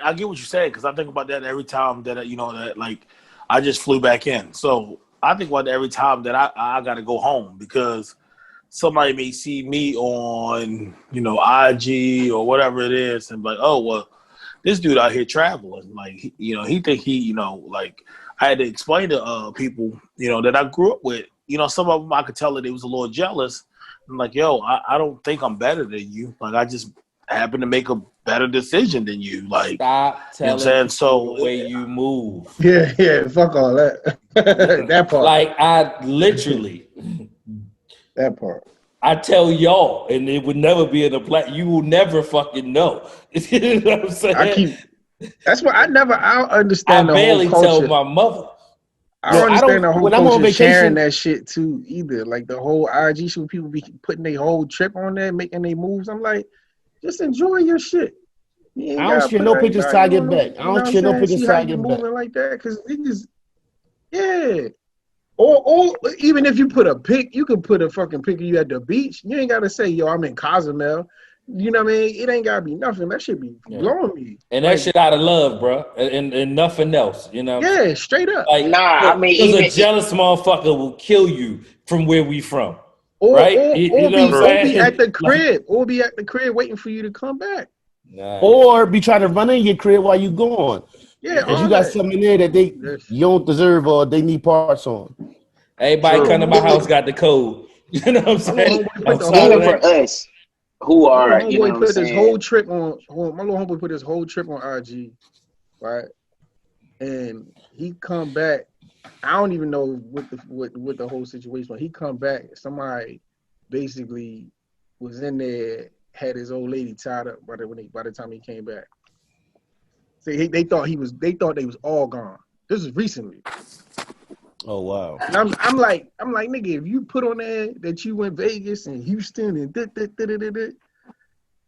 I get what you're saying, because I think about that every time that, that, like, I just flew back in. So I think about that every time that I got to go home, because somebody may see me on, IG or whatever it is, and be like, oh, well, this dude out here traveling. Like, he think he, like, I had to explain to people, that I grew up with. Some of them I could tell that they was a little jealous. I'm like, yo, I don't think I'm better than you. Like, I just happen to make a better decision than you. Like, Stop telling people the way you move. Yeah, fuck all that. That part. Like, I literally. That part. I tell y'all, and it would never be in a black. You will never fucking know. You know what I'm saying? That's why I don't understand I the barely whole culture. tell my mother. I don't understand the whole culture sharing that shit too either. Like the whole IG shit, people be putting their whole trip on there, making their moves. I'm like, just enjoy your shit. I don't share no pictures till I get back. I don't share no pictures till I get back. Moving like that, because niggas, yeah. Or even if you put a pic, you could put a fucking pic of you at the beach. You ain't gotta say, yo, I'm in Cozumel. You know what I mean? It ain't gotta be nothing. That shit be blowing me. And that shit out of love, bro. And nothing else, Yeah, straight up. Like, I mean, because a jealous motherfucker will kill you from where we from. Or be at the crib. Or be at the crib waiting for you to come back. Nah. Or be trying to run in your crib while you gone. Yeah, because you got something in there that you don't deserve or they need parts on. Everybody come to my house got the code. You know what I'm saying? Even for us who are, you know what I'm saying? My little homeboy put his whole trip on IG, right? And he come back. I don't even know what the whole situation was. He come back. Somebody basically was in there, had his old lady tied up by the time he came back. So they thought they was all gone. This is recently. Oh wow! And I'm like, nigga, if you put on there that you went Vegas and Houston and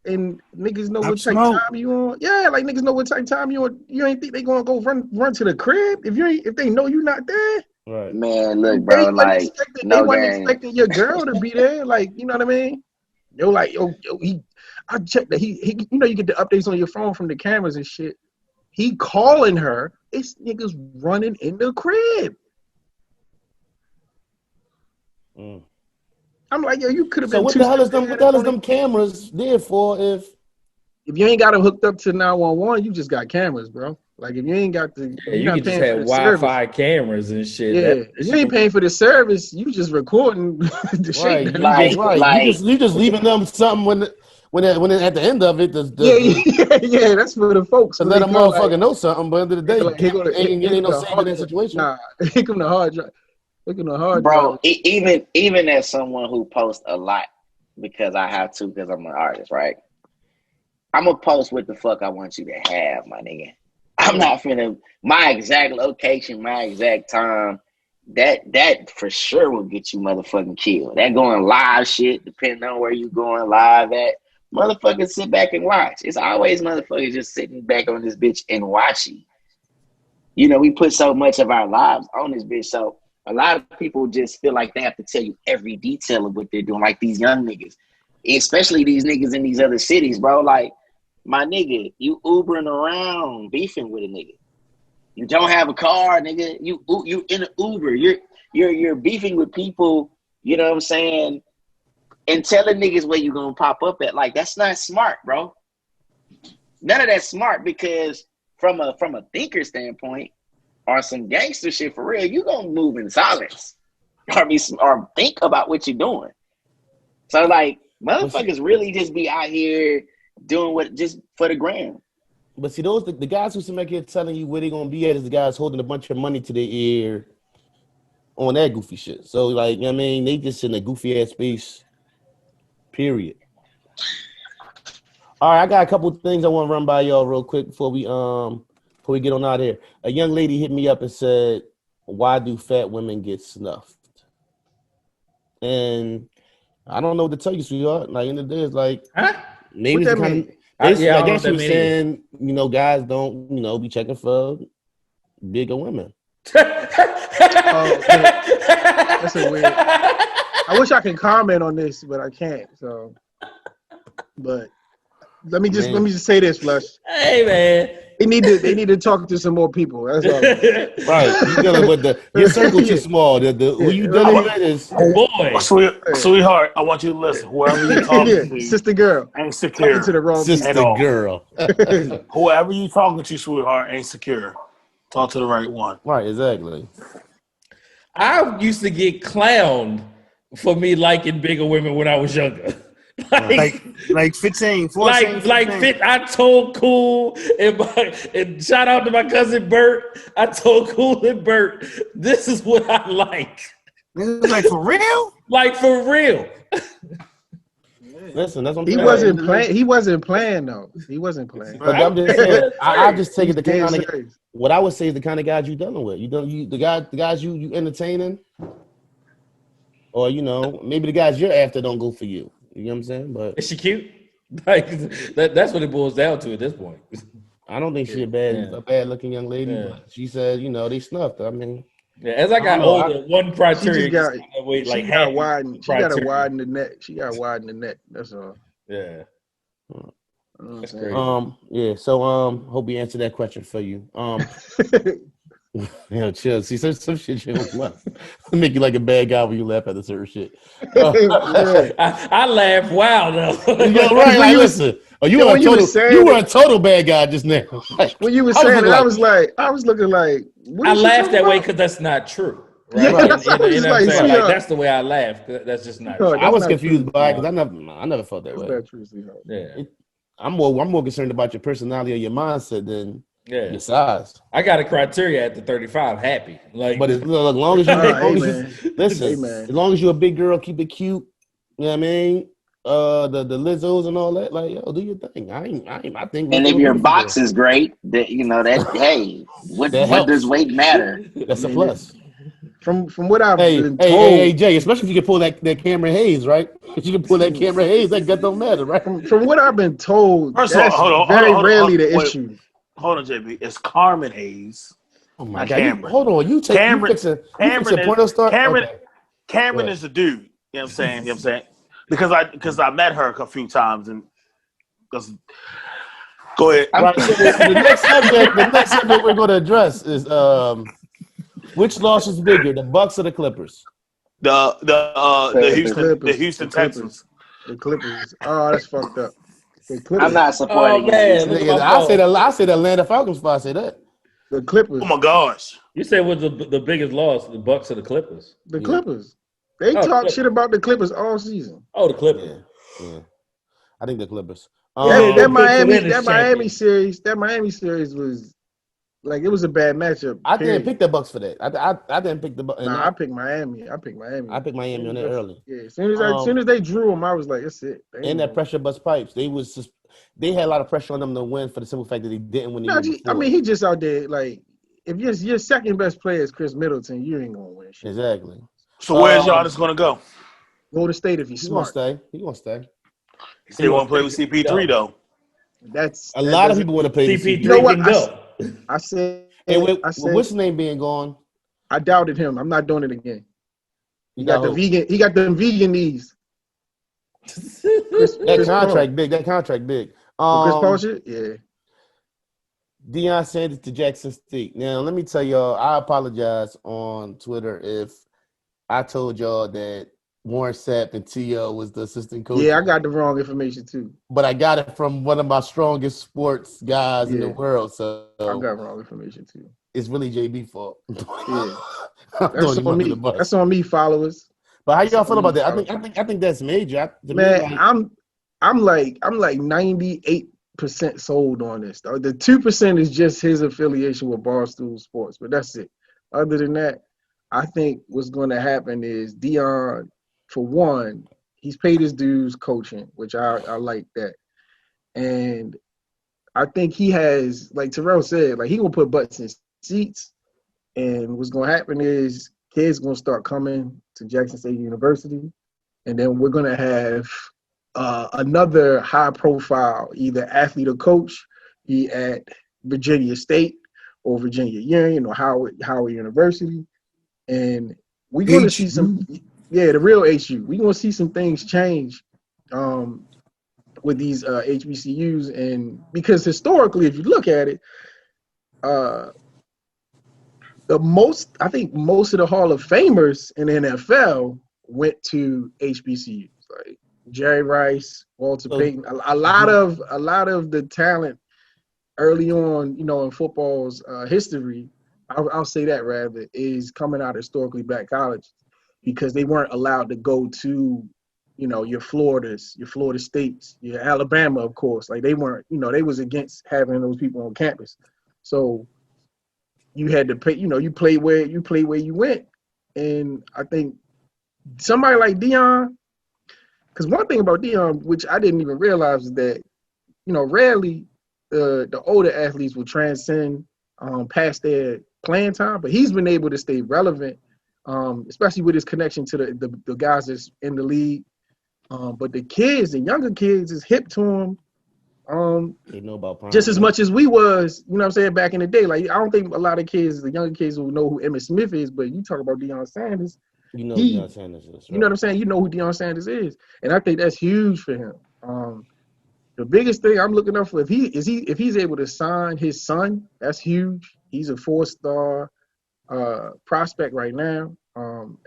and niggas know what type of time you on, yeah, like niggas know what type of time you on. You ain't think they gonna go run to the crib if they know you not there. Right. Man, look, bro, they wasn't expecting your girl to be there. Like, you know what I mean? I checked that he you get the updates on your phone from the cameras and shit. He calling her. It's niggas running in the crib. I'm like, yo, you could have been. So what the hell is them cameras there for? If you ain't got them hooked up to 911, you just got cameras, bro. Like if you ain't got the, you can just have Wi-Fi cameras and shit. Yeah, if you ain't paying for the service, you just recording the shit. Right. You just leaving them something when at the end of it, yeah, that's for the folks. To let a motherfucker know something, but at the end of the day, ain't no saving that situation. Nah, here come the hard drive. Look at the hard drive. Bro, even as someone who posts a lot, because I have to, because I'm an artist, right? I'm gonna post what the fuck I want you to have, my nigga. I'm not finna my exact location, my exact time. That for sure will get you motherfucking killed. That going live shit, depending on where you going live at. Motherfuckers sit back and watch. It's always motherfuckers just sitting back on this bitch and watching. You know, we put so much of our lives on this bitch. So a lot of people just feel like they have to tell you every detail of what they're doing, like these young niggas, especially these niggas in these other cities, bro. Like, my nigga, you Ubering around beefing with a nigga. You don't have a car, nigga. You in an Uber. You're beefing with people, you know what I'm saying? And telling niggas where you gonna pop up at. Like, that's not smart, bro. None of that's smart, because from a thinker standpoint, or some gangster shit for real, you gonna move in silence, or think about what you're doing. So like, motherfuckers really just be out here doing what just for the gram. But see, those the guys who seem like they're telling you where they're gonna be at is the guys holding a bunch of money to their ear on that goofy shit. So like, I mean, they just in a goofy ass space. Period. All right, I got a couple of things I want to run by y'all real quick before we get on out of here. A young lady hit me up and said, "Why do fat women get snuffed?" And I don't know what to tell you, sweetheart. Like, in the day, it's like, maybe it's the kind of. I guess she was saying, you know, guys don't, you know, be checking for bigger women. That's a weird. I wish I could comment on this, but I can't. So, but let me just say this, Flush. Hey, man. They need to talk to some more people. That's all. Right. You dealing with your circle too small. Who you dealing with is boy. Sweetheart, I want you to listen. Whoever you talking to, sister girl, ain't secure. To the wrong sister girl. Whoever you talking to, sweetheart, ain't secure. Talk to the right one. Right, exactly. I used to get clowned for me liking bigger women when I was younger. like 15, 14, I told Cool and shout out to my cousin Bert. I told Cool and Bert, this is what I like. Like, for real? Like, for real. Listen, that's what I'm saying. He wasn't playing though. He wasn't playing. But I'm just saying, I just take it the kind of what I would say is the kind of guys you dealing with. The guys you entertaining, or you know, maybe the guys you're after don't go for you. You know what I'm saying? But is she cute? Like that's what it boils down to at this point. I don't think she's a bad looking young lady, but she said, you know, they snuffed her. I mean, as I got older, one criteria she got to widen the net. She got to widen the net. That's all. Yeah. That's crazy. Yeah. So hope we answered that question for you. Chill. See, some shit you don't laugh. Make you like a bad guy when you laugh at a certain shit. I laugh wild though. Yeah, right. Like, listen. Oh, you were a total bad guy just now. Like, when you were saying it, I was looking like. I laughed that way because that's not true. Right? Yeah, that's what I'm saying. Like, that's the way I laugh. That's just not true. I was confused by it because I never felt that way. That's true, yeah. I'm more concerned about your personality or your mindset than your size. I got a criteria at the 35. Happy, like, but as long as as long as you're a big girl, keep it cute. You know what I mean? The Lizzos and all that, like, yo, do your thing. I think. And if your box is great, that you know that hey, what does weight matter? That's a plus. From what I've been told. Hey, Jay, especially if you can pull that Cameron Hayes, right? If you can pull that Cameron Hayes, that gut don't matter, right? From what I've been told, that's very rarely the issue. Hold on, JB. It's Carmen Hayes. Oh my God! Hold on, you take Cameron is the dude. You know what I'm saying? You know what I'm saying? Because I met her a few times and because. Go ahead. Right, so the next subject we're going to address is which loss is bigger, the Bucks or the Clippers? The Houston Texans. The Clippers. Oh, that's fucked up. I'm not supporting I say the Atlanta Falcons before I say that. The Clippers. Oh my gosh. You said what's the biggest loss, the Bucks or the Clippers? The Clippers. They talk shit about the Clippers all season. Oh, the Clippers. Yeah. I think the Clippers. That Miami series was like, it was a bad matchup. I didn't pick the Bucks for that. I didn't pick the Bucks. Nah, I picked Miami. I picked Miami on that early. Yeah, as soon as they drew them, I was like, that's it. And that pressure bust pipes. They was they had a lot of pressure on them to win for the simple fact that they didn't win the year before. I mean, he just out there like if your second best player is Chris Middleton, you ain't gonna win shit. Exactly. So where's Giannis gonna go? Golden State if he's He gonna smart. stay. He gonna stay. He still want to play with CP3 though. That's A lot of people want to play CP3 CP3. You know what? can go. I said. Hey, with I said. what's his name being gone? I doubted him. I'm not doing it again. You He got the hope. vegan. He got them vegan knees. That contract big. That contract big. Chris Paul shit? Yeah. Deion Sanders to Jackson State. Now, let me tell y'all, I apologize on Twitter if I told y'all that Warren Sapp and T.O. was the assistant coach. Yeah, I got the wrong information too. But I got it from one of my strongest sports guys in the world. So I got wrong information too. It's really JB fault. Yeah. I'm That's throwing him on under me. the bus. That's on me, followers. But how y'all feel about that? I think that's major. I'm like 98% sold on this. The 2% is just his affiliation with Barstool Sports, but that's it. Other than that, I think what's going to happen is Deion, for one, he's paid his dues coaching, which I like that, and I think he has, like Terrell said, like he gonna put butts in seats, and what's gonna happen is kids gonna start coming to Jackson State University, and then we're gonna have another high-profile either athlete or coach be at Virginia State or Virginia Union or Howard University, and we're gonna see some, the real HU. We're gonna see some things change with these HBCUs, and because historically, if you look at it, I think most of the Hall of Famers in the NFL went to HBCUs, like Jerry Rice, Walter Payton. A lot of the talent early on, in football's history, I'll say that rather, is coming out of historically black colleges because they weren't allowed to go to, your Floridas, your Florida States, your Alabama, of course. Like they weren't, they was against having those people on campus. So you had to pay, you play where you went. And I think somebody like Deion, because one thing about Deion, which I didn't even realize, is that, rarely the older athletes will transcend past their playing time, but he's been able to stay relevant, especially with his connection to the guys that's in the league. But the younger kids is hip to him. They know about just as much as we was, you know what I'm saying, back in the day. Like I don't think a lot of kids, the younger kids, will know who Emmitt Smith is, but you talk about Deion Sanders. You know who Deion Sanders is. Right? You know what I'm saying? You know who Deion Sanders is. And I think that's huge for him. The biggest thing I'm looking up for, if he's able to sign his son, that's huge. He's a 4-star prospect right now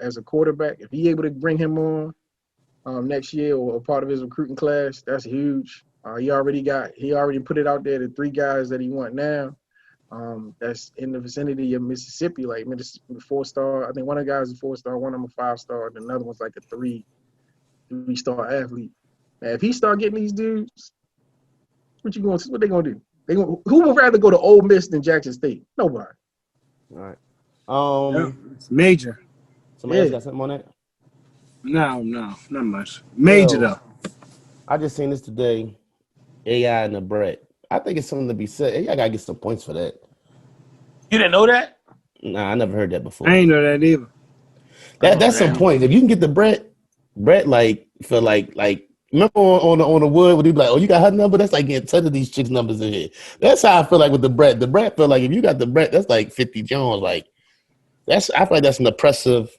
as a quarterback. If he's able to bring him on next year or a part of his recruiting class, that's huge. He already put it out there, the 3 guys that he want now. That's in the vicinity of Mississippi, like 4-star. I think one of the guys is a 4-star, one of them a 5-star, and another one's like a 3-star athlete. And if he start getting these dudes, what they gonna do? Who would rather go to Ole Miss than Jackson State? Nobody. All right. It's major. Somebody else got something on that? No, not much. Major though. I just seen this today. AI and the Brett. I think it's something to be said. AI gotta get some points for that. You didn't know that? Nah, I never heard that before. I ain't know that either. That's some points. If you can get the Brett like for like remember on the wood when he be like, oh, you got her number? That's like getting 10 of these chicks' numbers in here. That's how I feel like with the Brett. The Brett feel like if you got the Brett, that's like 50 Jones. Like I feel like that's an oppressive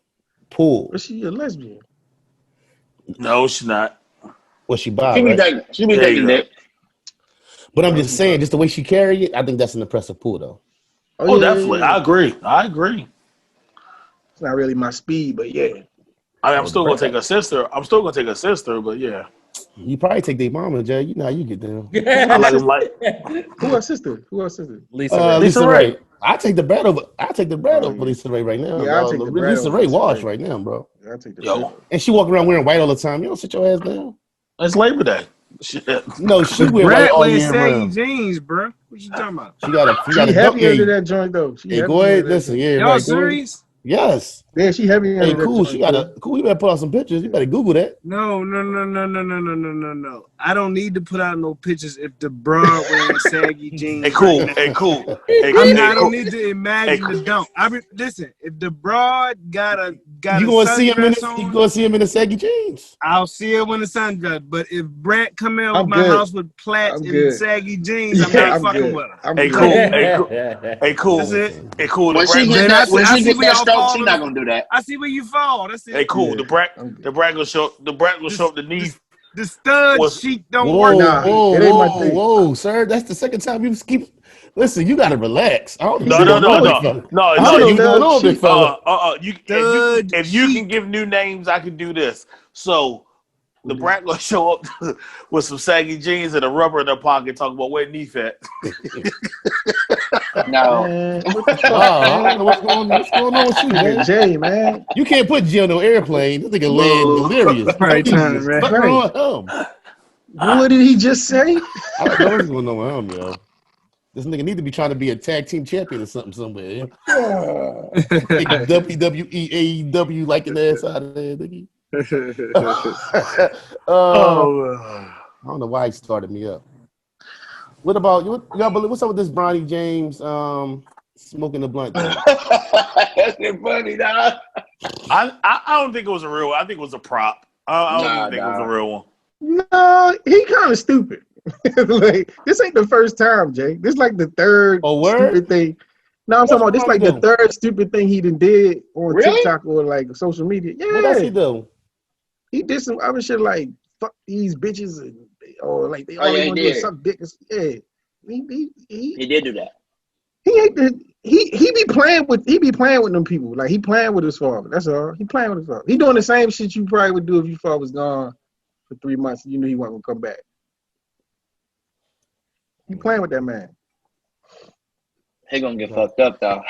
pool. But she a lesbian. No, she's not. Well, she bi, She be right? dating Nick. But I'm just saying, just the way she carry it, I think that's an oppressive pool, though. Oh, definitely. I agree. It's not really my speed, but yeah. I'm still gonna take a sister. But yeah. You probably take their mama, Jay. You know how you get down. I let him like. Who her sister? Lisa Ray. I take the Brad over. Lisa Ray right now. Yeah, I take the Brad Lisa over Ray Lisa washed Ray. right now, bro. Yeah, I take the Yo, And she walk around wearing white all the time. You don't sit your ass down. it's Labor Day. Shit. No, she wear white Brad all wears year saggy round. jeans, bro. What you talking about? She got She a heavy hey, under that joint though. hey, go ahead. Listen, yeah, Y'all right. serious? Yes. Yeah, she heavy Hey, into that cool. She joint, got too. cool. You better put out some pictures. You better Google that. No. I don't need to put out no pictures if the broad wearing saggy jeans. Hey, cool. Right now. Hey, cool. He Hey, did I hey, don't cool. need to imagine the dump. Listen. If the broad got a You gonna see him in sundress the, you on, gonna see him in the saggy jeans. I'll see it when the sun does. But if Brett come in I'm my good. house with plats I'm and good. saggy jeans, I'm Yeah, not I'm fucking good. with him. I'm Hey, good. cool. Hey, cool. Hey, cool. That's it. Hey, cool. The When she brag. get Then that, when I she see get where that y'all stroke, fall. she not gonna do that. I see where you fall. That's it. Hey, cool. Yeah, The brag. I'm good. The brag will show. The brag will show up the knee. The stud Was- sheet don't Whoa, work. Nah, whoa, it ain't my whoa, thing. whoa, sir. That's the second time you keep. Listen, you gotta relax. I don't know He No, said no, what's no, going on, stud. big no, fella. no, I He no. don't said know You what's going on, big sheet. fella. Stud If you sheet. can give new names, I can do this. So the brat gonna show up with some saggy jeans and a rubber in their pocket, talking about where knee fat. No. Man, what the fuck, Wow, I don't man? know what's going on with you, Nigga Jay. Jay, man. You can't put Jay on no airplane. This nigga land delirious. Right time, Jesus right? What's Christ. wrong with him? What did he just say? I don't know what's going on with him, yo. This nigga need to be trying to be a tag team champion or something somewhere. Yo. Big WWE, AEW liking ass out of there, nigga. Oh, I don't know why he started me up. What about you? Y'all believe what's up with this Bronny James smoking the blunt thing? That's been funny, dog. I don't think it was a real one. I think it was a prop. I don't even think it was a real one. No, he kind of stupid. Like, this ain't the first time, Jay. This like the third Oh, word? stupid thing. No, I'm What's talking about this Bronny like do? the third stupid thing he done did on Really? TikTok or like social media. What else he Yeah, do? he did some other shit like fuck these bitches and or like they Oh, all yeah, they he want to do is did. suck dick. Yeah, he He did do that. he be playing with them people. Like he playing with his father. That's all. He playing with his father. He doing the same shit you probably would do if your father was gone for 3 months and you knew he wasn't gonna come back. He playing with that man. He gonna get fucked up though.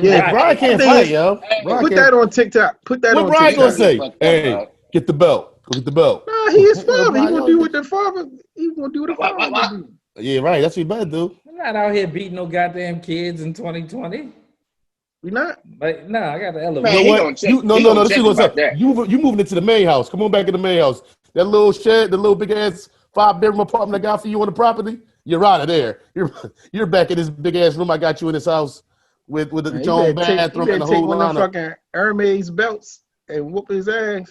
Yeah, Brian can't thing fight, is, yo. Brian Put can't. that on TikTok. Put that What on Brian gonna TikTok. say? Fucked up, Hey, dog. get the belt. Go get the belt. Nah, he his father. He Brian, gonna do what the father. He gonna do what the father What? gonna do. Yeah, right. That's what you better do. I'm not out here beating no goddamn kids in 2020. We not. Like, nah, I got the You elevator. Man, know he what? gonna check. You no. He This gonna is check what I'm about saying. that. You moving into the main house. Come on back in the main house. That little shed, the little big ass 5-bedroom apartment I got for you on the property. You're out of there. You're back in this big ass room I got you in this house with the Man, Joan bathroom and the whole one of them lineup. fucking Hermes belts and whoop his ass.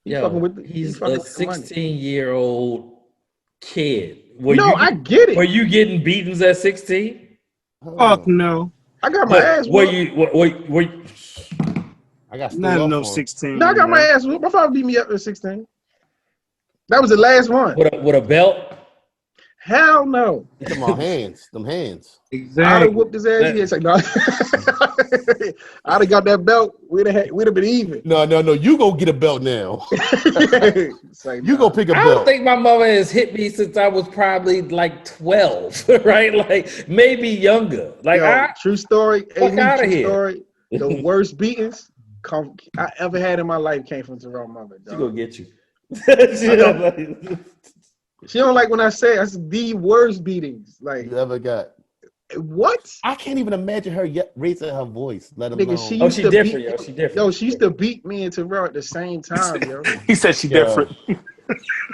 He fucking Yo, with the, he's fucking a with the money. 16-year-old kid. I get it. Were you getting beatings at 16? Fuck no. I got my ass Were whooped. you I got stood Not off no on. 16. No, I got my man. ass whooped. My father beat me up at 16. That was the last one. with a belt? Hell no. You talking about hands? Them hands. I'd have Exactly. whooped his ass. That- He'd say, no. I'd have got that belt. We'd have been even. No. You go get a belt now. It's like, You nah. go pick a I belt. don't think my mother has hit me since I was probably like 12, right? Like maybe younger. Like Yo, true story. fuck outta True here. story. The worst beatings I ever had in my life came from Terrell's mother. she Dog. gonna get you. She don't like when I say that's the worst beatings. Like You ever got? what? I can't even imagine her yet raising her voice. Let alone. Nigga, she Oh, used she to different, beat. yo. She different. Yo, she used to beat me and Terrell at the same time, yo. He said she Yo. different.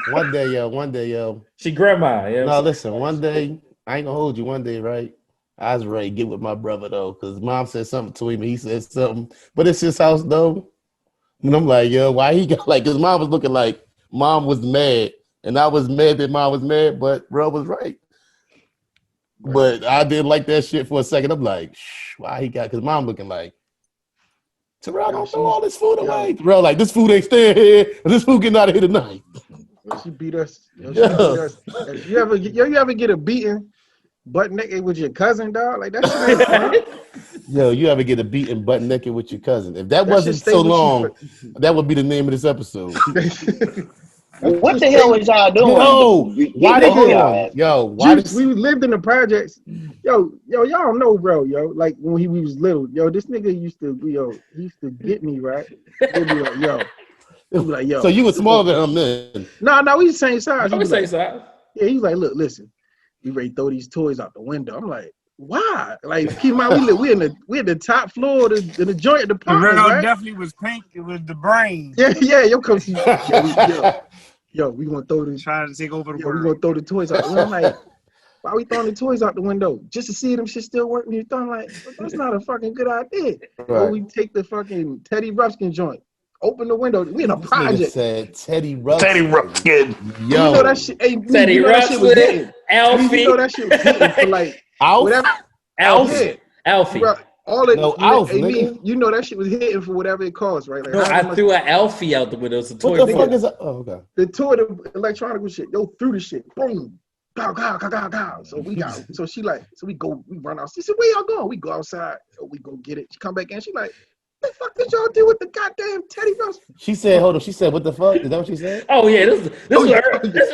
One day, yo. She grandma, yeah. No, listen. One day, I ain't gonna hold you. One day, right? I was ready to get with my brother though, because mom said something to him. And he said something, but it's his house though. And I'm like, yo, why he got like? Because mom was looking like mom was mad, and I was mad that mom was mad, but bro was right. But I didn't like that shit for a second. I'm like, shh, why he got? Because mom looking like, Terrell, don't throw all this food away. Terrell, like, this food ain't staying here. This food getting out of here tonight. Yo, she beat us. Yo, she beat us. If you ever get a beating butt naked with your cousin, dog? Like that shit ain't fun. Yo, you ever get a beaten butt naked with your cousin? If that That wasn't shit stay so with you long, that would be the name of this episode. What the hell was y'all doing? Yo, why Getting hold y'all on? ass. Yo, why Juice, we lived in the projects. Yo, y'all don't know, bro. Yo, like when we was little, yo, this nigga used to, he used to get me right. He'd be like, yo, So you were smaller than him then. No, we the same size. I He would be say like, so. yeah, he's like, look, listen, we ready to throw these toys out the window. I'm like, why? Like, keep in mind, we in the top floor of the joint The department, Renault right? definitely was pink. It was the brain Yeah, yo, come see, yo, we gonna throw the, trying to take over the we gonna world. throw the toys out. I'm like, why we throwing the toys out the window? Just to see them shit still working? You're throwing like, that's not a fucking good idea. Or we take the fucking Teddy Ruxpin joint, open the window. We in a This nigga project. said Teddy Ruxpin. Teddy Ruxpin. Yo, You know that shit. Hey, Teddy you know that shit was Ruxpin, hitting. Alfie. You know that shit was hitting for like Alf? whatever. Alfie. Yeah. Alfie. Bro, all it, No, Alf, hey, nigga. you know that shit was hitting for whatever it costs, right? Like, No, however I much- threw an Alfie out the window. It's a toy. What the boy. fuck is that? Oh, okay. the toy, the electronic shit. Yo, threw the shit. Boom. Gow, gow, gow, gow, gow. So we got, so she like, so we run out. She said, where y'all going? We go outside. So we go get it. She come back in. She like, the fuck did y'all do with the goddamn Teddy Ruxpin? She said, hold on. She said, what the fuck? Is that what she said? Oh yeah, this Oh, was yeah.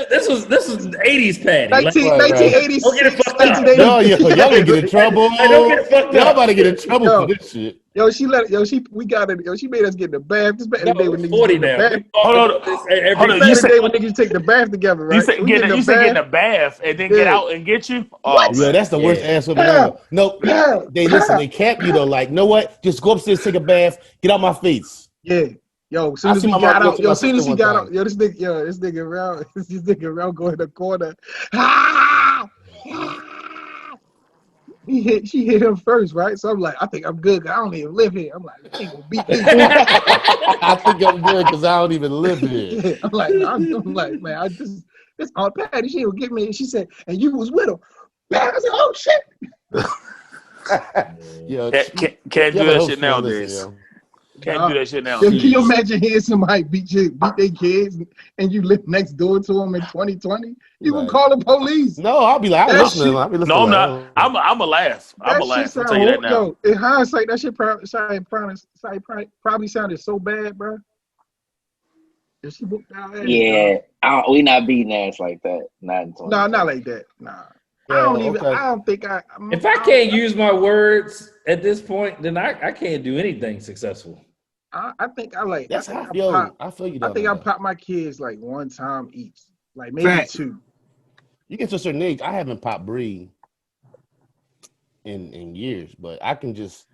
this was 80s Patty. Like, 1986, Don't get it fucked up. 1986. Y'all gonna get in trouble. Like, don't get it fucked Y'all up. about to get in trouble Yo. for this shit. We got it. Yo, she made us get in the bath. This back in the day No, when it's niggas 40 get in the now. bath. Hold on. Every Hold on, Back you in the said- day when niggas take the bath together, right? You said So we get in the in the bath. bath and then get Yeah. out and get you. Oh, What? Yeah, that's the worst Yeah. ass woman ever. No, they listen. They cap you though. Like, know what? Just go upstairs, take a bath, get out my face. Yeah. Yo, as soon I as see we my got mom go out, to yo, my as soon as sister he one got time. out, this nigga around go in the corner. Ah! She hit him first, right? So I'm like, I think I'm good. 'Cause I don't even live here. I'm like, he ain't gonna beat me. I think I'm good because I don't even live here. Yeah, I'm like, man, this Aunt Patty, she would get me. She said, and you was with him. I said, oh shit. Yo, Can't do y'all that hoes shit can't nowadays. listen, yo. Can't do that shit Yo, nowadays. can you imagine hearing somebody beat their kids and you live next door to them in 2020? You Like, would call the police. No, I'll be like, That I'm listening. shit- I'll be listening. No, I'm like, not. I'm a laugh. I'm That a shit laugh. I'll sound tell you that now. Yo, in hindsight, that shit probably sounded so bad, bro. If she whooped our ass, Yeah, we not beating ass like that. Not in 2020. No, not like that. Nah. Yo, I don't think If I can't use my words at this point, then I can't do anything successful. I think I like. that's I how. think Yo, I feel you. I think I though. popped my kids like one time each, like maybe Fact. two. You get to a certain age. I haven't popped Bree in years, but I can just.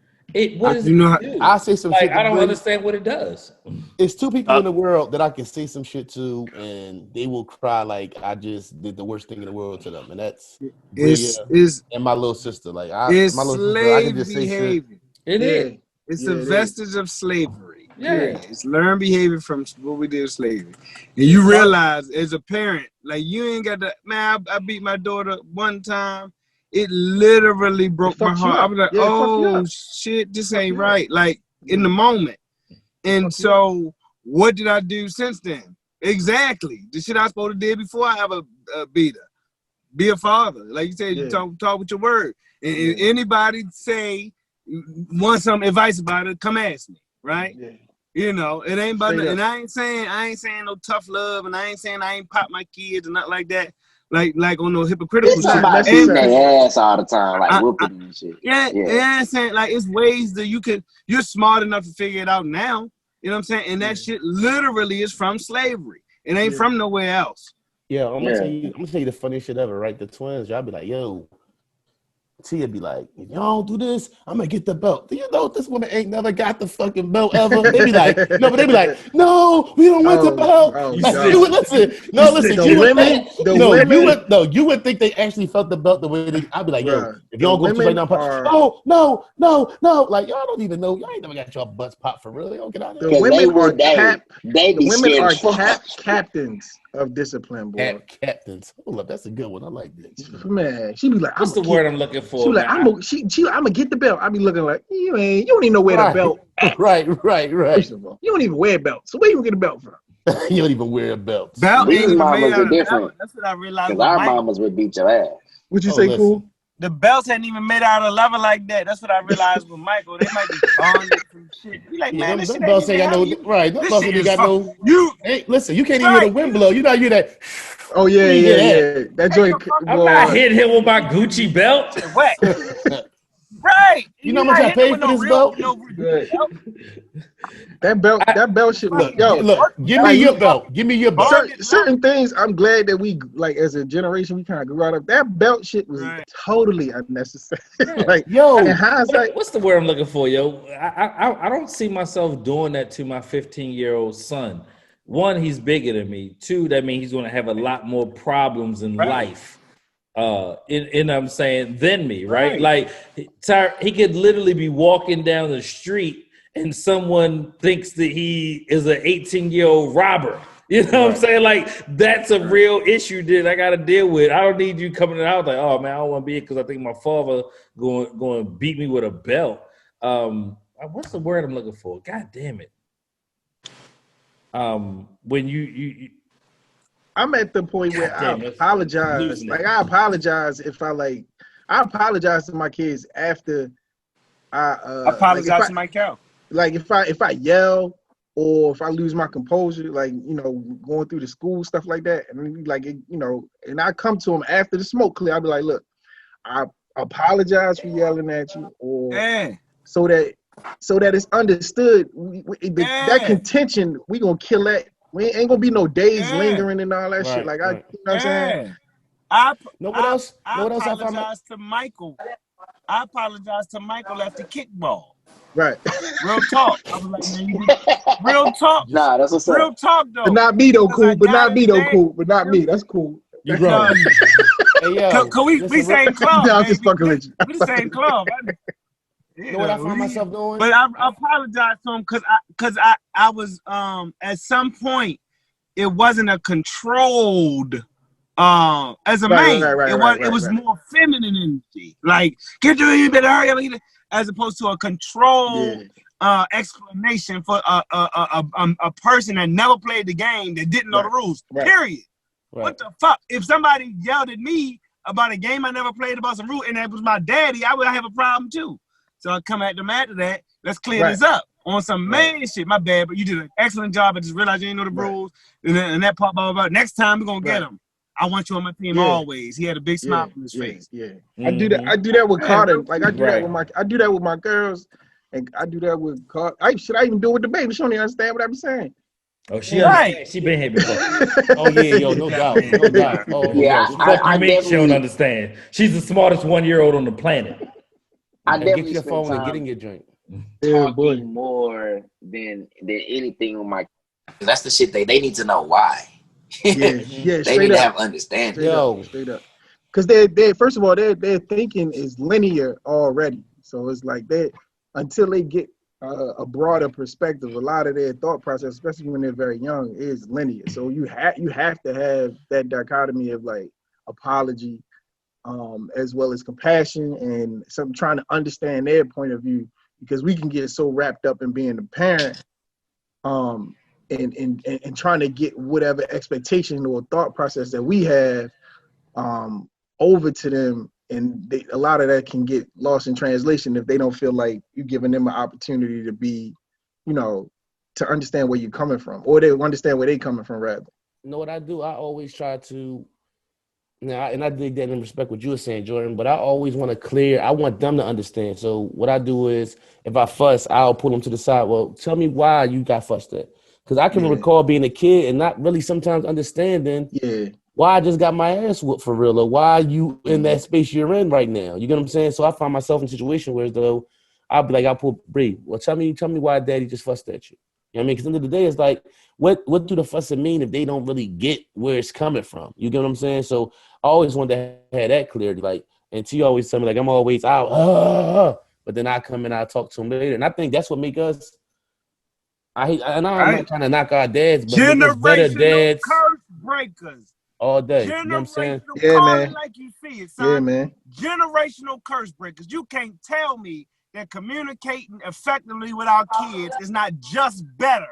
What does you know it how- do? I say some Like, shit. To I don't Bree. understand what it does. It's two people in the world that I can say some shit to, and they will cry like I just did the worst thing in the world to them, and that's It's Bria and my little sister. Like my little sister, I slave can just say shit. behavior. It is. It's Yeah, a it is. vestige of slavery. Yeah. It's learned behavior from what we did with slavery. And you realize as a parent, like you ain't got to, man, I beat my daughter one time. It literally broke my fucked you heart. I up. was like, Yeah, it fucked you oh up. shit, this Fucked ain't you right. Like in the moment. And so what did I do since then? Exactly. The shit I was supposed to do before I ever beat her. Be a father. Like you said, you talk with your word. And if anybody say, want some advice about it, come ask me, right? Yeah. You know, it ain't about Straight and up. I ain't saying no tough love, and I ain't saying I ain't pop my kids and not like that, like on no hypocritical It's shit. not Somebody necessary. beating their ass all the time, like I- whooping and shit. Yeah, I'm saying like it's ways that you're smart enough to figure it out now. You know what I'm saying? And that shit literally is from slavery. It ain't from nowhere else. Yeah, I'm gonna tell you the funniest shit ever, right? The twins, y'all be like, yo, Tia be like, if y'all don't do this, I'm gonna get the belt. Do you know this woman ain't never got the fucking belt ever? They be like, no, but they be like, no, we don't want the belt. Like, God. you would listen, no, listen, The you would women- think, the no, women- you would think they actually felt the belt the way they. I'd be like, yo, Bruh, if y'all the go to right women now, are- oh no, like y'all don't even know, y'all ain't never got your butts popped for real. Y'all get out of The there. women are they be the women scared are as fuck. captains of discipline, boy. Captains. Hold up, that's a good one. I like that. Man, she be like, What's the word I'm looking for? She be like, man? I'm gonna get the belt. I be looking like, you don't even know where the belt at. Right. First of all, you don't even wear a belt. So where you gonna get a belt from? You don't even wear a belt. Belt These ain't even mamas made are out of different. That's what I realized. Because with our Mike. mamas would beat your ass. What you say, listen. Cool? The belts ain't even made out of leather like that. That's what I realized with Michael. They might be bonded from shit. You like, man, this them shit belts ain't ain't got no even right. Them This belts shit ain't is got no. You Hey, listen, you can't even hear the wind blow. You know, you hear that. Oh yeah. That joint, I'm not hitting him with my Gucci belt. wet. Right. You know how much I paid for this belt? Good. That belt shit was Look, give me like, your belt. Give me your belt. certain things. I'm glad that we like as a generation we kind of grew out of. That belt shit was totally unnecessary. Like, Yo, in hindsight, What's the word I'm looking for, yo? I don't see myself doing that to my 15-year-old son. One, he's bigger than me. Two, that means he's going to have a lot more problems in life. I'm saying than me, right? Like, he could literally be walking down the street and someone thinks that he is an 18-year-old robber. You know what I'm saying? Like, that's a real issue that I got to deal with. I don't need you coming out like, oh man, I don't want to be here because I think my father going to beat me with a belt. What's the word I'm looking for? God damn it. When you I'm at the point where I apologize. Like, I apologize if I apologize to my kids after I apologize to Mike Cal. Like, if I yell or if I lose my composure, like, you know, going through the school stuff like that, and like, you know, and I come to them after the smoke clear, I'll be like, look, I apologize for yelling at you, or so that it's understood. That contention, we gonna kill that. We ain't gonna be no days lingering and all that shit. Like, you know what I'm saying? What else? I apologize to Michael. I apologize to Michael after kickball. Right. Real talk. I was like, man, real talk. Nah, that's what's up. Real talk, though. But not me, though, cool. But not me, though, cool. But not me. That's cool. You grown. Hey, yo. Cause we same club. I'm just fucking with you. We the same club. You know what I find myself doing? But I apologize to him because I was at some point it wasn't a controlled as a man. It was more feminine energy. Like, you better hurry up, as opposed to a controlled explanation for a person that never played the game, that didn't know the rules. Period. What the fuck? If somebody yelled at me about a game I never played, about some rules, and that was my daddy, I would have a problem too. So I come at them after that. Let's clear this up on some man shit. My bad, but you did an excellent job. I just realized you didn't know the rules, and that part, blah, blah, blah. Next time we're gonna get him. I want you on my team always. He had a big smile on his face. I do that with Carter. Like, I do that with my girls, and I do that with Carter. I even do it with the baby. She don't even understand what I be saying. Oh, she been here before. Oh yeah, yo, no doubt. Oh yeah, I mean, she don't understand. She's the smartest 1-year-old on the planet. I definitely get your phone and get in your drink. Talking more than anything on my. That's the shit they need to know why. They need to have understanding. Straight up. Because they first of all, their thinking is linear already. So it's like until they get a broader perspective, a lot of their thought process, especially when they're very young, is linear. So you have to have that dichotomy of like apology, as well as compassion and some trying to understand their point of view, because we can get so wrapped up in being the parent, and trying to get whatever expectation or thought process that we have over to them, and a lot of that can get lost in translation if they don't feel like you're giving them an opportunity to be, you know, to understand where you're coming from, or they understand where they're coming from rather. You know what I do? I always try to, and I dig that and respect what you were saying, Jordan, but I always want to clear. I want them to understand. So what I do is, if I fuss, I'll pull them to the side. Well, tell me why you got fussed at. Because I can recall being a kid and not really sometimes understanding why I just got my ass whooped for real, or why you in that space you're in right now. You get what I'm saying? So I find myself in a situation where, though, I'll be like, I'll pull Bree. Well, tell me why daddy just fussed at you. You know what I mean? Because at the end of the day, it's like, what do the fussing mean if they don't really get where it's coming from? You get what I'm saying? So I always want to have that clarity. Like, and T always tell me, like, I'm always out, but then I come and I talk to him later. And I think that's what make us, I'm not trying to knock our dads, but make us better dads. Curse breakers. All day. You know what I'm saying? Yeah, man. Like you see it, son. Yeah, man. Generational curse breakers. You can't tell me that communicating effectively with our kids is not just better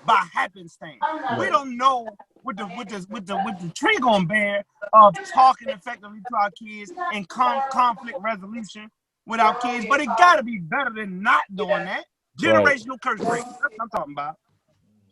by happenstance. We don't know with the tree gonna bear of talking effectively to our kids and conflict resolution with our kids, but it gotta be better than not doing that. Generational curse breakers. That's what I'm talking about.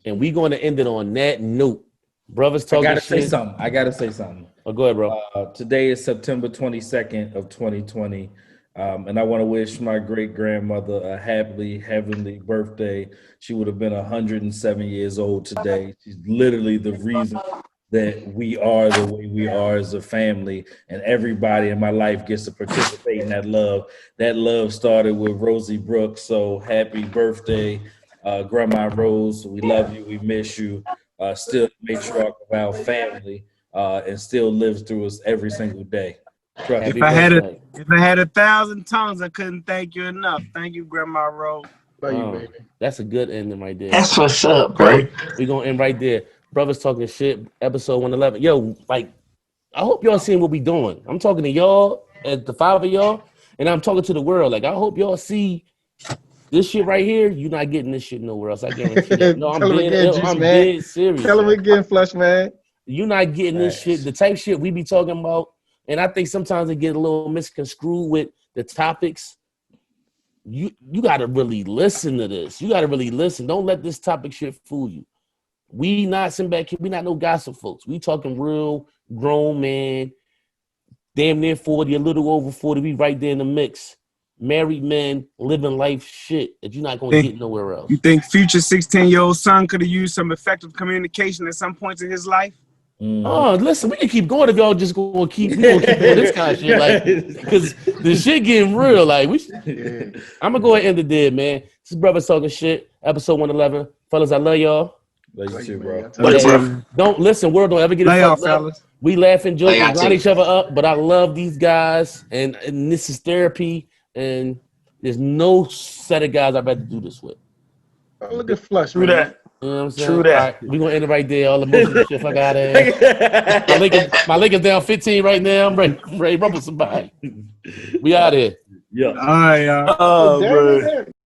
And we going to end it on that note. Brothers talking I gotta shit. say something. Oh, go ahead, bro. Today is September 22nd of 2020. And I want to wish my great grandmother a happily heavenly birthday. She would have been 107 years old today. She's literally the reason that we are the way we are as a family, and everybody in my life gets to participate in that love. That love started with Rosie Brooks. So happy birthday, Grandma Rose. We love you. We miss you. Still matriarch of our family, and still lives through us every single day. Trust If me. I had birthday. 1,000 tongues, I couldn't thank you enough. Thank you, Grandma Rose. Love you, Oh, baby. that's a good ending right there. That's what's up, bro. We're gonna end right there. Brothers Talking Shit, episode 111. Yo, like, I hope y'all seeing what we doing. I'm talking to y'all, at the 5 of y'all, and I'm talking to the world. Like, I hope y'all see this shit right here. You're not getting this shit nowhere else. I guarantee that. No, I'm Tell him dead. again, Juice I'm Man. dead serious. Tell him yo. again, Flush Man. You're not getting this Facts. shit, the type shit we be talking about. And I think sometimes it get a little misconstrued with the topics. You gotta really listen to this. You gotta really listen. Don't let this topic shit fool you. We not sitting back here. We not no gossip folks. We talking real grown man, damn near 40, a little over 40. We right there in the mix. Married men living life shit that you're not gonna get nowhere else. You think future 16-year-old son could have used some effective communication at some points in his life? Oh, listen, we can keep going if y'all just gonna keep doing this kind of shit, like, because the shit getting real. Like, I'm gonna go ahead and end it there, man. This is Brothers Talking Shit, episode 111. Fellas, I love y'all. Love you too, bro. Later, bro. Don't listen, world don't ever get Lay it off, fucked up. fellas. We laugh and joke Lay and out grind too. each other up, but I love these guys, and this is therapy, and there's no set of guys I'd rather do this with. Oh, look at Flush, True man. that. You know what I'm saying? True that. All right, we're gonna end it right there. All the emotional shit, fuck out of here. My link is down 15 right now. I'm ready to rumble somebody. We out here. Yeah. All right, y'all. Oh, Damn, man. damn.